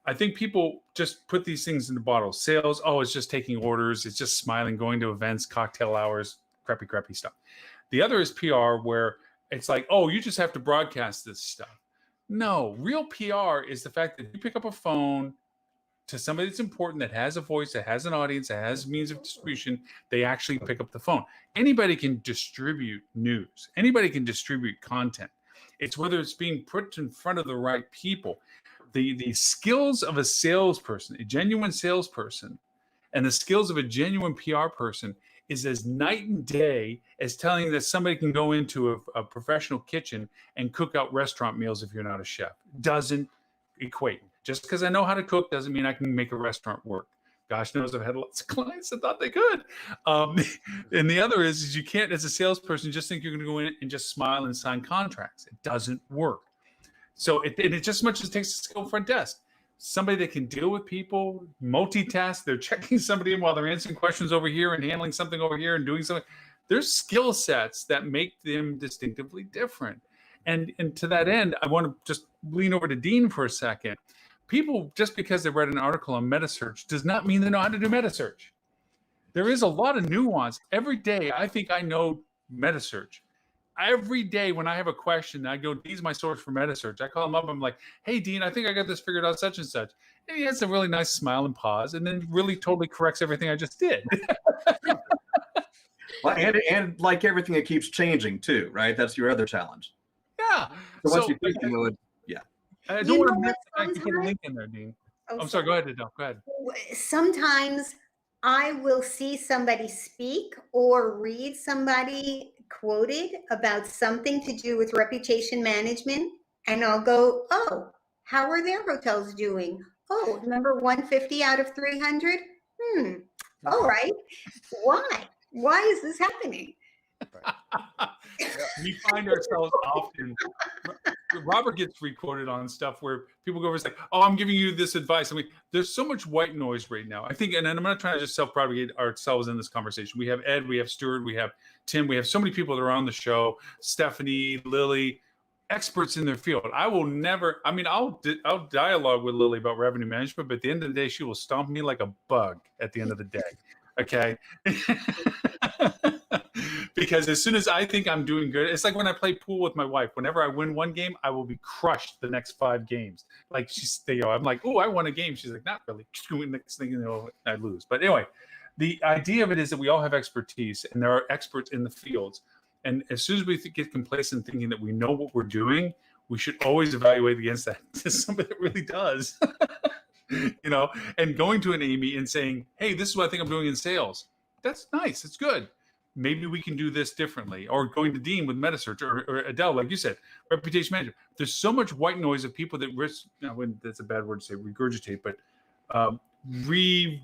I think people just put these things in the bottle. Sales, oh, it's just taking orders. It's just smiling, going to events, cocktail hours, crappy stuff. The other is PR, where it's like, oh, you just have to broadcast this stuff. No, real PR is the fact that you pick up a phone to somebody that's important, that has a voice, that has an audience, that has means of distribution, they actually pick up the phone. Anybody can distribute news. Anybody can distribute content. It's whether it's being put in front of the right people. The skills of a salesperson, a genuine salesperson, and the skills of a genuine PR person is as night and day as telling that somebody can go into a professional kitchen and cook out restaurant meals if you're not a chef. Doesn't equate. Just because I know how to cook doesn't mean I can make a restaurant work. Gosh knows I've had lots of clients that thought they could. And the other is you can't, as a salesperson, just think you're going to go in and just smile and sign contracts. It doesn't work. So it just as much as it takes a skill front desk. Somebody that can deal with people, multitask, they're checking somebody in while they're answering questions over here and handling something over here and doing something. There's skill sets that make them distinctively different. And to that end, I want to just lean over to Dean for a second. People, just because they read an article on MetaSearch does not mean they know how to do MetaSearch. There is a lot of nuance. Every day, I think I know MetaSearch. Every day when I have a question, I go, Dean's my source for MetaSearch. I call him up. I'm like, hey, Dean, I think I got this figured out such and such. And he has a really nice smile and pause and then really totally corrects everything I just did. Well, and like everything, it keeps changing too, right? That's your other challenge. Yeah. So once you think you know it, I You don't want know to miss what, I can put a link in there, Dean. Oh, I'm sorry. Go ahead, Adele. Go ahead. Sometimes I will see somebody speak or read somebody quoted about something to do with reputation management, and I'll go, oh, how are their hotels doing? Oh, number 150 out of 300? All right. Why is this happening? We find ourselves often, Robert gets re-quoted on stuff where people go over and say, oh, I'm giving you this advice. I mean, there's so much white noise right now. I think, and I'm not trying to just self-propagate ourselves in this conversation. We have Ed, we have Stuart, we have Tim, we have so many people that are on the show, Stephanie, Lily, experts in their field. I will never, I mean, I'll dialogue with Lily about revenue management, but at the end of the day, she will stomp me like a bug at the end of the day. Okay. Because as soon as I think I'm doing good, it's like when I play pool with my wife. Whenever I win one game, I will be crushed the next 5 games. Like I'm like, oh, I won a game. She's like, not really. Next thing I lose. But anyway, the idea of it is that we all have expertise, and there are experts in the fields. And as soon as we get complacent thinking that we know what we're doing, we should always evaluate against that to somebody that really does. And going to an Amy and saying, hey, this is what I think I'm doing in sales. That's nice. It's good. Maybe we can do this differently. Or going to Dean with MetaSearch or Adele, like you said, reputation management. There's so much white noise of people that that's a bad word to say, regurgitate, but repurpose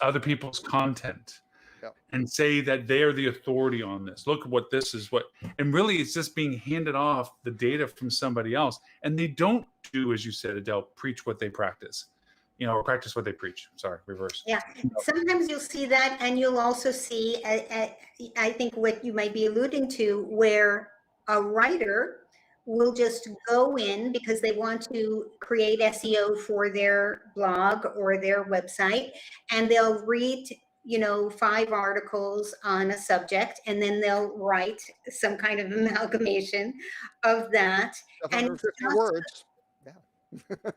other people's content. Yep. And say that they are the authority on this. Look at what this is and really it's just being handed off the data from somebody else. And they don't do, as you said, Adele, preach what they practice, or practice what they preach. Sorry, reverse. Yeah, sometimes you'll see that, and you'll also see, I think what you might be alluding to, where a writer will just go in because they want to create SEO for their blog or their website, and they'll read 5 articles on a subject, and then they'll write some kind of amalgamation of that. 750 words.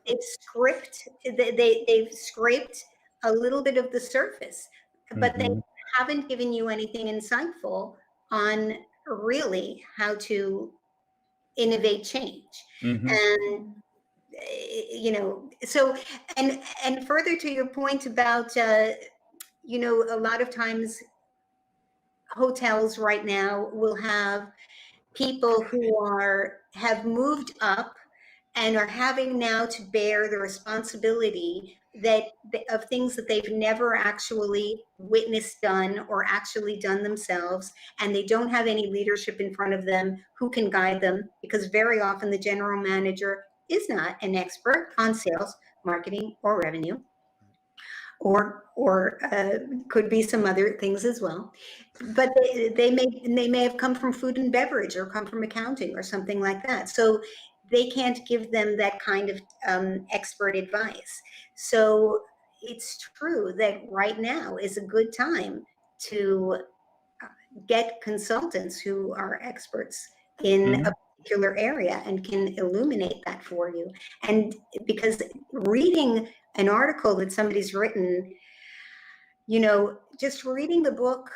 It's script. They've scraped a little bit of the surface, but they haven't given you anything insightful on really how to innovate change. And so and further to your point about a lot of times hotels right now will have people who have moved up and are having now to bear the responsibility of things that they've never actually witnessed done or actually done themselves, and they don't have any leadership in front of them who can guide them, because very often the general manager is not an expert on sales, marketing, or revenue, or could be some other things as well. But they may have come from food and beverage or come from accounting or something like that. So they can't give them that kind of expert advice. So it's true that right now is a good time to get consultants who are experts in a particular area and can illuminate that for you. And because reading an article that somebody's written, just reading the book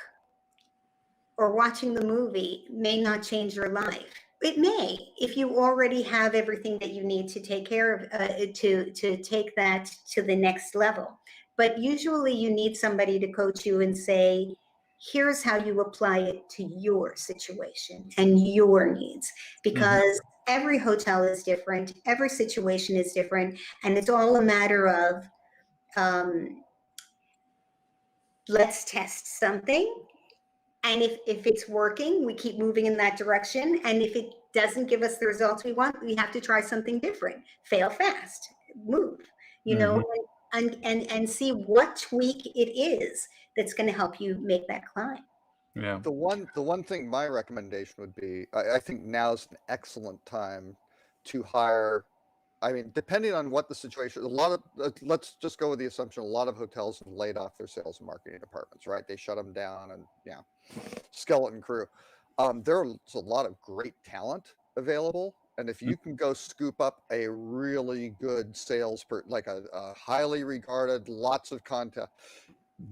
or watching the movie may not change your life. It may, if you already have everything that you need to take care of, to take that to the next level. but usually you need somebody to coach you and say, here's how you apply it to your situation and your needs, because every hotel is different, every situation is different, and it's all a matter of let's test something, and if it's working, we keep moving in that direction, and if it doesn't give us the results we want, we have to try something different. Fail fast, move, you know, and see what tweak it is that's going to help you make that climb. Yeah. The one thing my recommendation would be, I think now's an excellent time to hire. I mean, depending on what the situation, a lot of, let's just go with the assumption, a lot of hotels have laid off their sales and marketing departments, right? They shut them down and skeleton crew. There's a lot of great talent available. And if you can go scoop up a really good like a highly regarded, lots of content,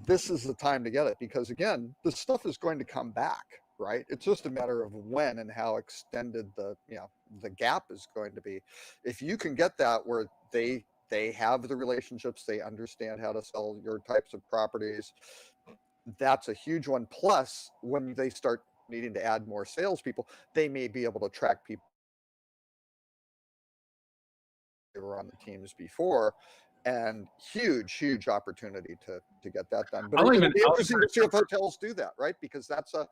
this is the time to get it, because again, this stuff is going to come back, right? It's just a matter of when and how extended the gap is going to be. If you can get that where they have the relationships, they understand how to sell your types of properties, that's a huge one. Plus, when they start needing to add more salespeople, they may be able to track people who were on the teams before, and huge opportunity to get that done. But it'll be interesting to see if hotels do that, right? Because that's as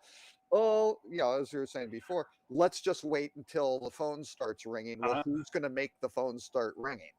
you were saying before, let's just wait until the phone starts ringing. Well, who's going to make the phone start ringing?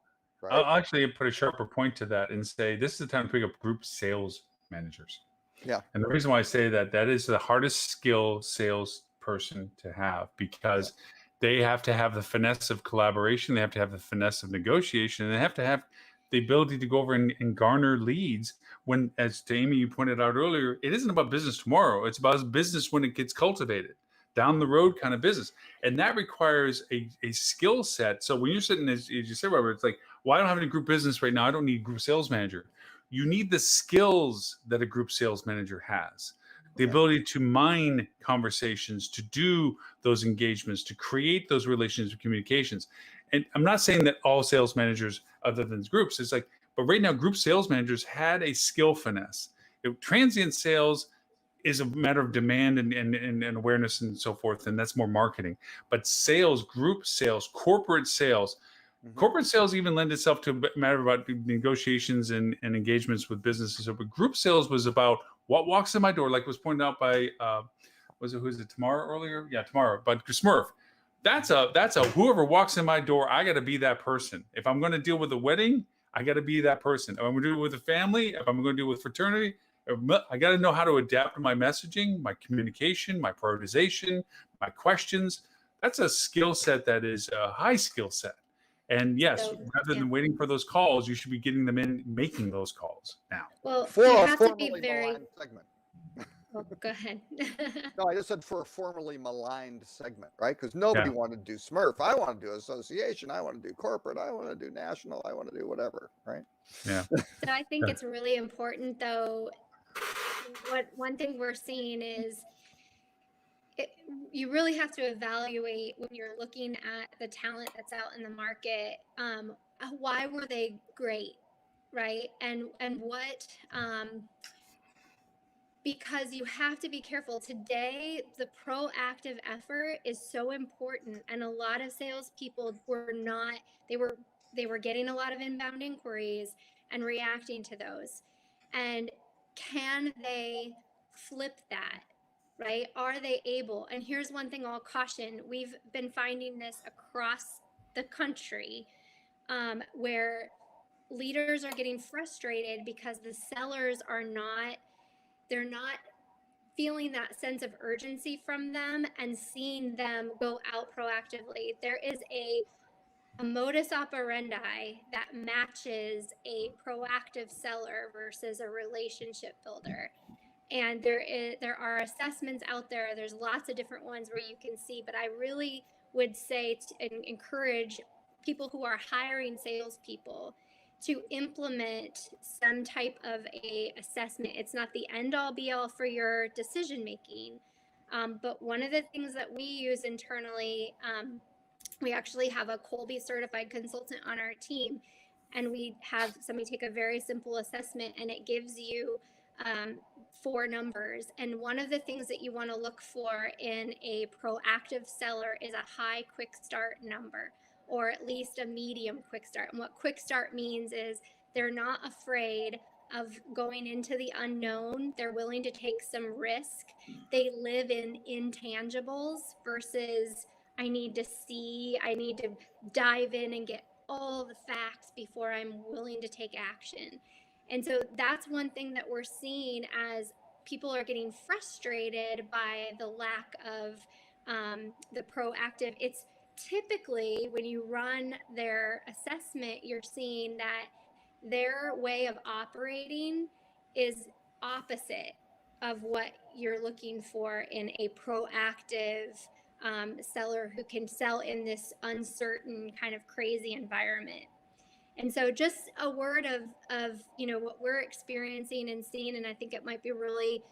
Right? I'll actually put a sharper point to that and say this is the time to pick up group sales managers. Yeah. And the reason why I say that is the hardest skill salesperson to have, because they have to have the finesse of collaboration, they have to have the finesse of negotiation, and they have to have the ability to go over and garner leads when, as to Amy, you pointed out earlier, it isn't about business tomorrow. It's about business when it gets cultivated, down the road kind of business. And that requires a skill set. So when you're sitting, as you said, Robert, it's like, well, I don't have any group business right now. I don't need a group sales manager. You need the skills that a group sales manager has. The ability to mine conversations, to do those engagements, to create those relationships and communications. And I'm not saying that all sales managers, other than groups, it's like, but right now, group sales managers had a skill finesse. Transient sales is a matter of demand and awareness and so forth, and that's more marketing. But sales, group sales, corporate sales, corporate sales even lend itself to a matter about negotiations and engagements with businesses. But group sales was about what walks in my door, like was pointed out by who's it, Tamara earlier? Yeah, Tamara, but Smurf. That's a whoever walks in my door, I got to be that person. If I'm going to deal with a wedding, I got to be that person. If I'm going to do it with a family, if I'm going to do it with fraternity, I got to know how to adapt my messaging, my communication, my prioritization, my questions. That's a skill set that is a high skill set. And yes, rather than waiting for those calls, you should be getting them in, making those calls now. Well, for you a have to be formerly very. maligned segment. Oh, go ahead. No, I just said for a formerly maligned segment, right? Because nobody wanted to do Smurf. I want to do association. I want to do corporate. I want to do national. I want to do whatever, right? Yeah. So I think it's really important, though. One thing we're seeing is you really have to evaluate when you're looking at the talent that's out in the market. Why were they great, right? And what because you have to be careful. Today, the proactive effort is so important, and a lot of salespeople were not. They were getting a lot of inbound inquiries and reacting to those. And can they flip that? Right? Are they able? And here's one thing I'll caution. We've been finding this across the country, where leaders are getting frustrated because the sellers they're not feeling that sense of urgency from them and seeing them go out proactively. There is a modus operandi that matches a proactive seller versus a relationship builder. And there are assessments out there. There's lots of different ones where you can see, but I really would say and encourage people who are hiring salespeople to implement some type of a assessment. It's not the end all be all for your decision making, but one of the things that we use internally, we actually have a Colby certified consultant on our team. and we have somebody take a very simple assessment, and it gives you 4 numbers. And one of the things that you want to look for in a proactive seller is a high quick start number, or at least a medium quick start. And what quick start means is they're not afraid of going into the unknown. They're willing to take some risk. They live in intangibles versus I need to dive in and get all the facts before I'm willing to take action. And so that's one thing that we're seeing as people are getting frustrated by the lack of the proactive. It's typically when you run their assessment, you're seeing that their way of operating is opposite of what you're looking for in a proactive seller who can sell in this uncertain kind of crazy environment. And so just a word of what we're experiencing and seeing, and I think it might be really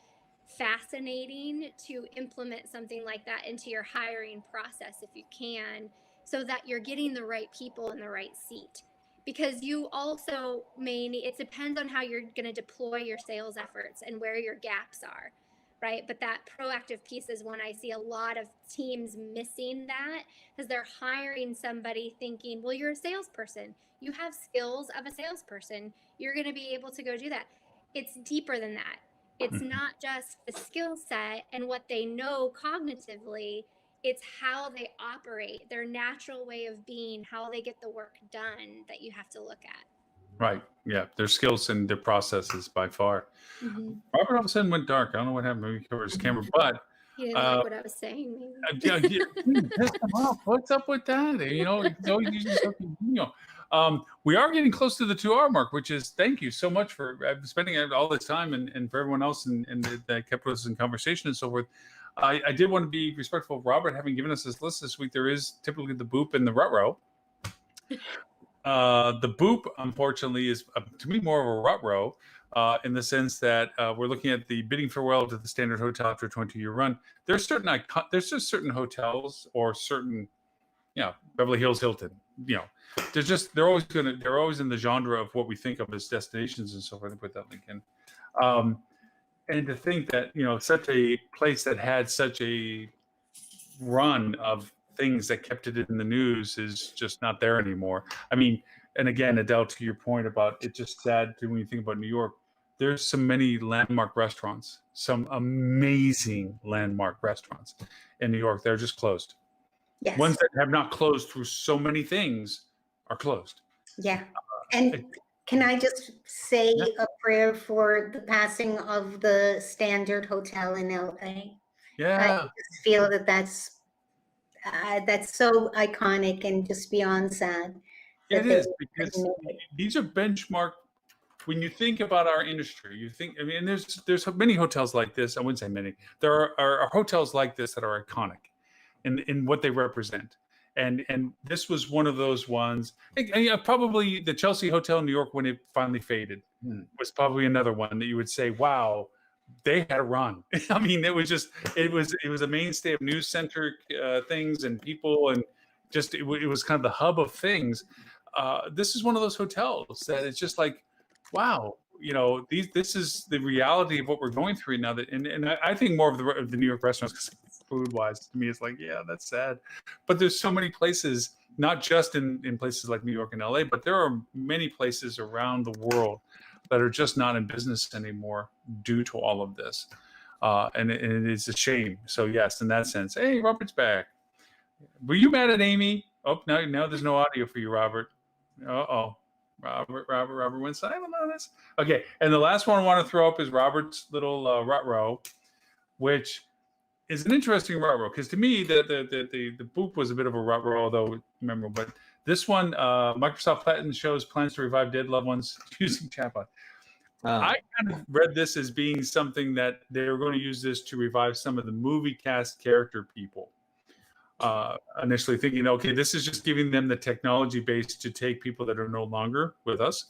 fascinating to implement something like that into your hiring process if you can, so that you're getting the right people in the right seat. Because you also may need, it depends on how you're going to deploy your sales efforts and where your gaps are, right? But that proactive piece is one I see a lot of teams missing, that because they're hiring somebody thinking, well, you're a salesperson. You have skills of a salesperson. You're going to be able to go do that. It's deeper than that. It's not just the skill set and what they know cognitively. It's how they operate, their natural way of being, how they get the work done that you have to look at. Right. Yeah. Their skills and their processes by far. Robert all of a sudden went dark. I don't know what happened. Maybe he covered his camera, but He didn't like what I was saying. Maybe. pissed him off. What's up with that? It's always usually something, we are getting close to the 2-hour mark, which is, thank you so much for spending all this time, and for everyone else and that kept us in conversation and so forth. I did want to be respectful of Robert having given us this list this week. There is typically the boop and the rut row. The boop, unfortunately, is to me more of a rut row in the sense that we're looking at the bidding farewell to the Standard Hotel after a 20-year run. There's just certain hotels or certain, Beverly Hills Hilton. They're always in the genre of what we think of as destinations and so forth. I put that link in. And to think that, such a place that had such a run of things that kept it in the news is just not there anymore. I mean, and again, Adele, to your point about it's just sad when you think about New York, there's so many landmark restaurants, some amazing landmark restaurants in New York. They're just closed. Yes. Ones that have not closed through so many things are closed. Yeah. And can I just say a prayer for the passing of the Standard Hotel in LA? Yeah. I just feel that that's so iconic and just beyond sad. It is, because these are benchmark. When you think about our industry, there's many hotels like this. I wouldn't say many. There are hotels like this that are iconic in what they represent. And this was one of those ones. Probably the Chelsea Hotel in New York, when it finally faded, was probably another one that you would say, wow, they had a run. I mean, it was a mainstay of news centric things and people, and just it was kind of the hub of things. This is one of those hotels that it's just like, wow, this is the reality of what we're going through now. And I think more of the New York restaurants, because food wise, to me, it's like, yeah, that's sad. But there's so many places, not just in places like New York and LA, but there are many places around the world that are just not in business anymore due to all of this. And it is a shame. So yes, in that sense, hey, Robert's back. Were you mad at Amy? Oh, now there's no audio for you, Robert. Uh-oh. Robert went silent on us. Okay, and the last one I want to throw up is Robert's little rut row, which is an interesting rut row, because to me the boop was a bit of a rut row, although memorable. But this one, Microsoft Platinum shows plans to revive dead loved ones using chatbot. I kind of read this as being something that they're going to use this to revive some of the movie cast character people. Initially thinking, okay, this is just giving them the technology base to take people that are no longer with us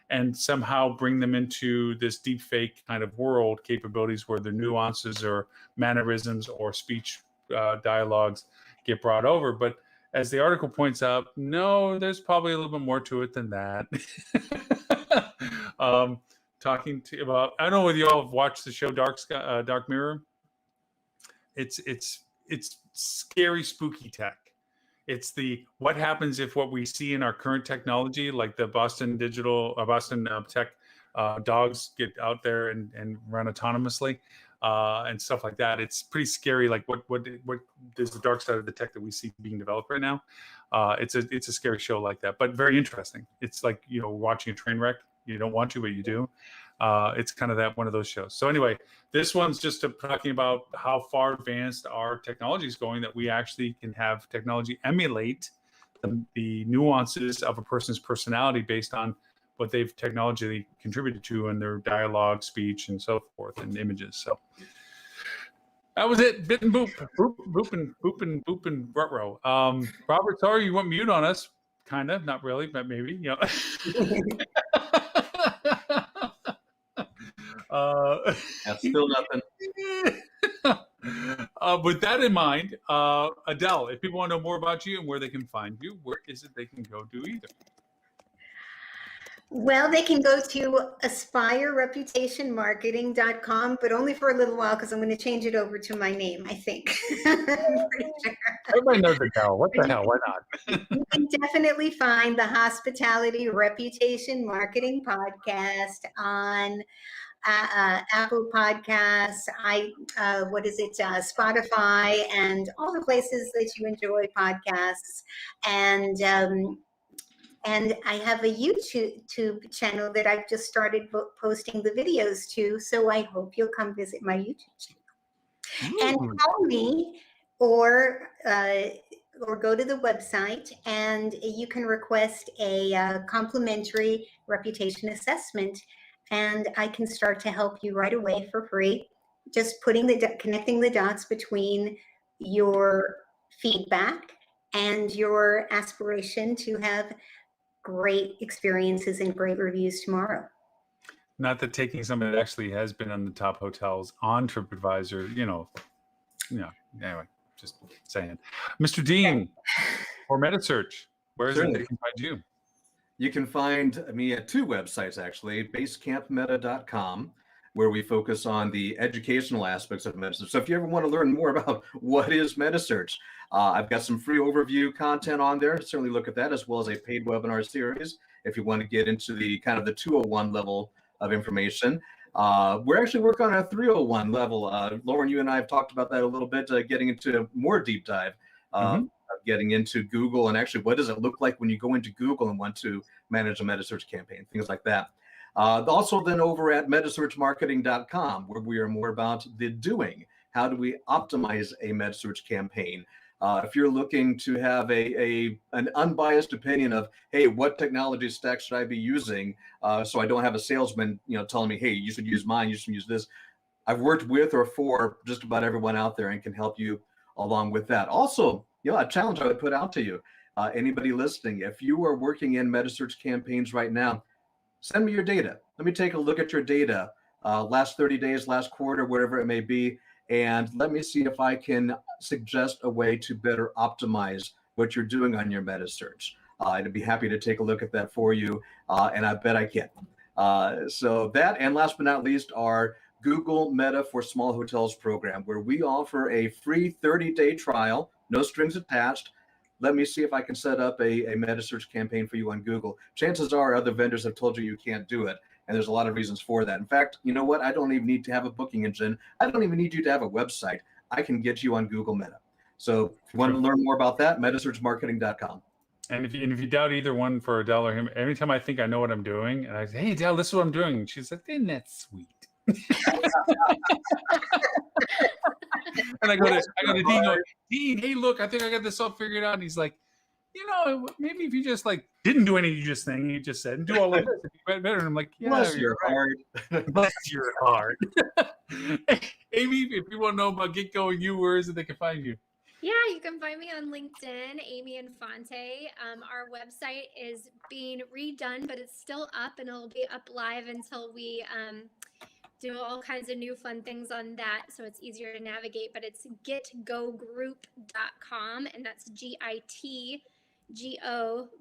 and somehow bring them into this deep fake kind of world capabilities where the nuances or mannerisms or speech dialogues get brought over. But as the article points out, no, there's probably a little bit more to it than that. Talking to about, I don't know whether you all have watched the show Dark Mirror. It's scary, spooky tech. It's the what happens if what we see in our current technology, like the Boston Tech dogs get out there and run autonomously and stuff like that. It's pretty scary. Like what is the dark side of the tech that we see being developed right now? It's a scary show like that, but very interesting. It's like, you know, watching a train wreck. You don't want to, but you do. It's kind of one of those shows. So anyway, this one's just talking about how far advanced our technology is going, that we actually can have technology emulate the nuances of a person's personality based on what they've technologically contributed to in their dialogue, speech, and so forth, and images. So that was it. Bit and boop, boop and rut-row. Robert, sorry you went mute on us. Kind of, not really, but maybe. You know. That's still nothing. With that in mind, Adele, if people want to know more about you and where they can find you, where is it they can go do either? Well, they can go to aspirereputationmarketing.com, but only for a little while because I'm going to change it over to my name, I think. I'm pretty sure. Everybody knows Adele. What the hell? Why not? You can definitely find the Hospitality Reputation Marketing Podcast on Apple Podcasts, Spotify, and all the places that you enjoy podcasts. And I have a YouTube channel that I've just started posting the videos to. So I hope you'll come visit my YouTube channel. And call me or go to the website and you can request a complimentary reputation assessment. And I can start to help you right away for free. Just connecting the dots between your feedback and your aspiration to have great experiences and great reviews tomorrow. Not that taking something that actually has been on the top hotels on TripAdvisor, anyway, just saying. Mr. Dean, or MetaSearch, where is it they can find you? You can find me at two websites, actually, basecampmeta.com, where we focus on the educational aspects of MetaSearch. So if you ever want to learn more about what is MetaSearch, I've got some free overview content on there. Certainly look at that, as well as a paid webinar series if you want to get into the kind of the 201 level of information. We're actually working on a 301 level. Lauren, you and I have talked about that a little bit, getting into a more deep dive, getting into Google, and actually what does it look like when you go into Google and want to manage a MetaSearch campaign, things like that. Also then over at metasearchmarketing.com, where we are more about the doing. How do we optimize a MetaSearch campaign? If you're looking to have an unbiased opinion of, hey, what technology stack should I be using? So I don't have a salesman, telling me, hey, you should use mine, you should use this. I've worked with or for just about everyone out there and can help you along with that. Also, a challenge I would put out to you, anybody listening, if you are working in MetaSearch campaigns right now, send me your data. Let me take a look at your data, last 30 days, last quarter, whatever it may be, and let me see if I can suggest a way to better optimize what you're doing on your MetaSearch. I'd be happy to take a look at that for you, and I bet I can. So that, and last but not least, our Google Meta for Small Hotels program, where we offer a free 30-day trial, no strings attached. Let me see if I can set up a MetaSearch campaign for you on Google. Chances are other vendors have told you can't do it, and there's a lot of reasons for that. In fact, you know what? I don't even need to have a booking engine. I don't even need you to have a website. I can get you on Google Meta. So if you want to learn more about that, metasearchmarketing.com. And if you doubt either one for Adele or him, every time I think I know what I'm doing, and I say, hey, Adele, this is what I'm doing, and she's like, isn't that sweet? And I go to Dean, hey, look, I think I got this all figured out. And he's like, maybe if you just didn't do any of this thing you just said and do all of this, it'd be better. And I'm like, yeah, bless your heart. Bless your heart. Amy, if you want to know about Get Going You, where is it they can find you? Yeah, you can find me on LinkedIn, Amy Infante. Our website is being redone, but it's still up and it'll be up live until we do all kinds of new fun things on that, so it's easier to navigate. But it's getgogroup.com, and that's GITGO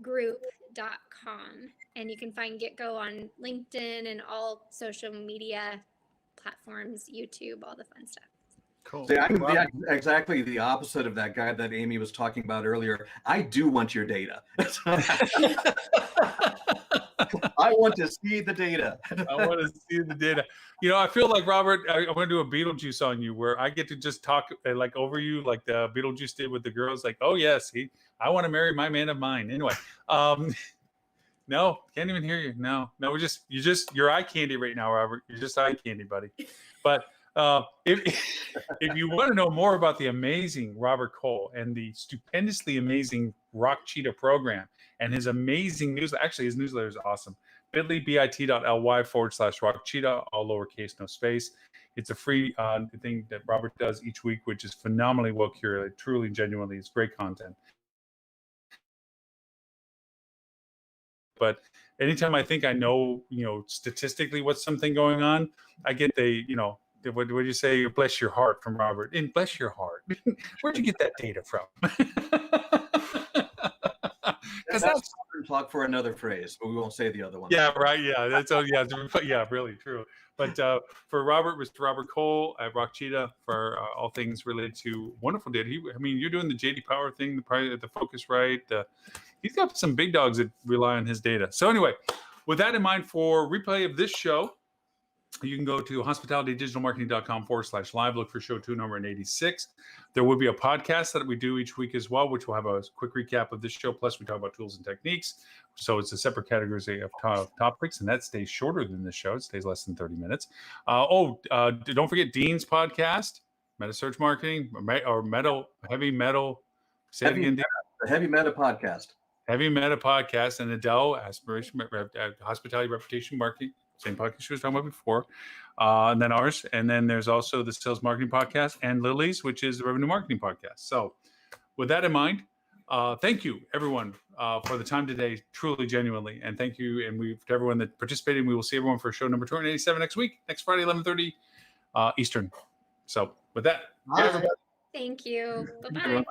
group.com. And you can find GetGo on LinkedIn and all social media platforms, YouTube, all the fun stuff. Cool. See, I'm exactly the opposite of that guy that Amy was talking about earlier. I do want your data. I want to see the data. I want to see the data. You know, I feel like, Robert, I'm going to do a Beetlejuice on you where I get to just talk like over you, like the Beetlejuice did with the girls. Like, oh yes, I want to marry my man of mine. Anyway, no, can't even hear you. No, you're eye candy right now, Robert. You're just eye candy, buddy. But if you want to know more about the amazing Robert Cole and the stupendously amazing Rock Cheetah program and his amazing newsletter, actually his newsletter is awesome. bit.ly/Rock Cheetah, all lowercase, no space. It's a free thing that Robert does each week, which is phenomenally well curated, truly, genuinely, it's great content. But anytime I think I know, statistically what's something going on, I get what do you say? Bless your heart from Robert. And bless your heart. Where'd you get that data from? Because that's talk for another phrase, but we won't say the other one. Yeah, right. Yeah, that's yeah, really true. But for Robert, Mr. Robert Cole at Rock Cheetah, for all things related to wonderful data. You're doing the JD Power thing, the Focusrite. He's got some big dogs that rely on his data. So anyway, with that in mind, for replay of this show, you can go to hospitalitydigitalmarketing.com/live. Look for show 2, number 86. There will be a podcast that we do each week as well, which will have a quick recap of this show. Plus, we talk about tools and techniques. So it's a separate category of topics, and that stays shorter than the show. It stays less than 30 minutes. Don't forget Dean's podcast, Meta Search Marketing, or Heavy Metal. Say it again, Dean. The Heavy Meta Podcast. Heavy Meta Podcast, and Adele, Hospitality Reputation Marketing. Same podcast she was talking about before, and then ours. And then there's also the Sales Marketing Podcast and Lily's, which is the Revenue Marketing Podcast. So with that in mind, thank you, everyone, for the time today, truly, genuinely. And thank you, and to everyone that participated. We will see everyone for show number 287 next week, next Friday, 11:30 Eastern. So with that, Awesome. Thank you. Bye-bye.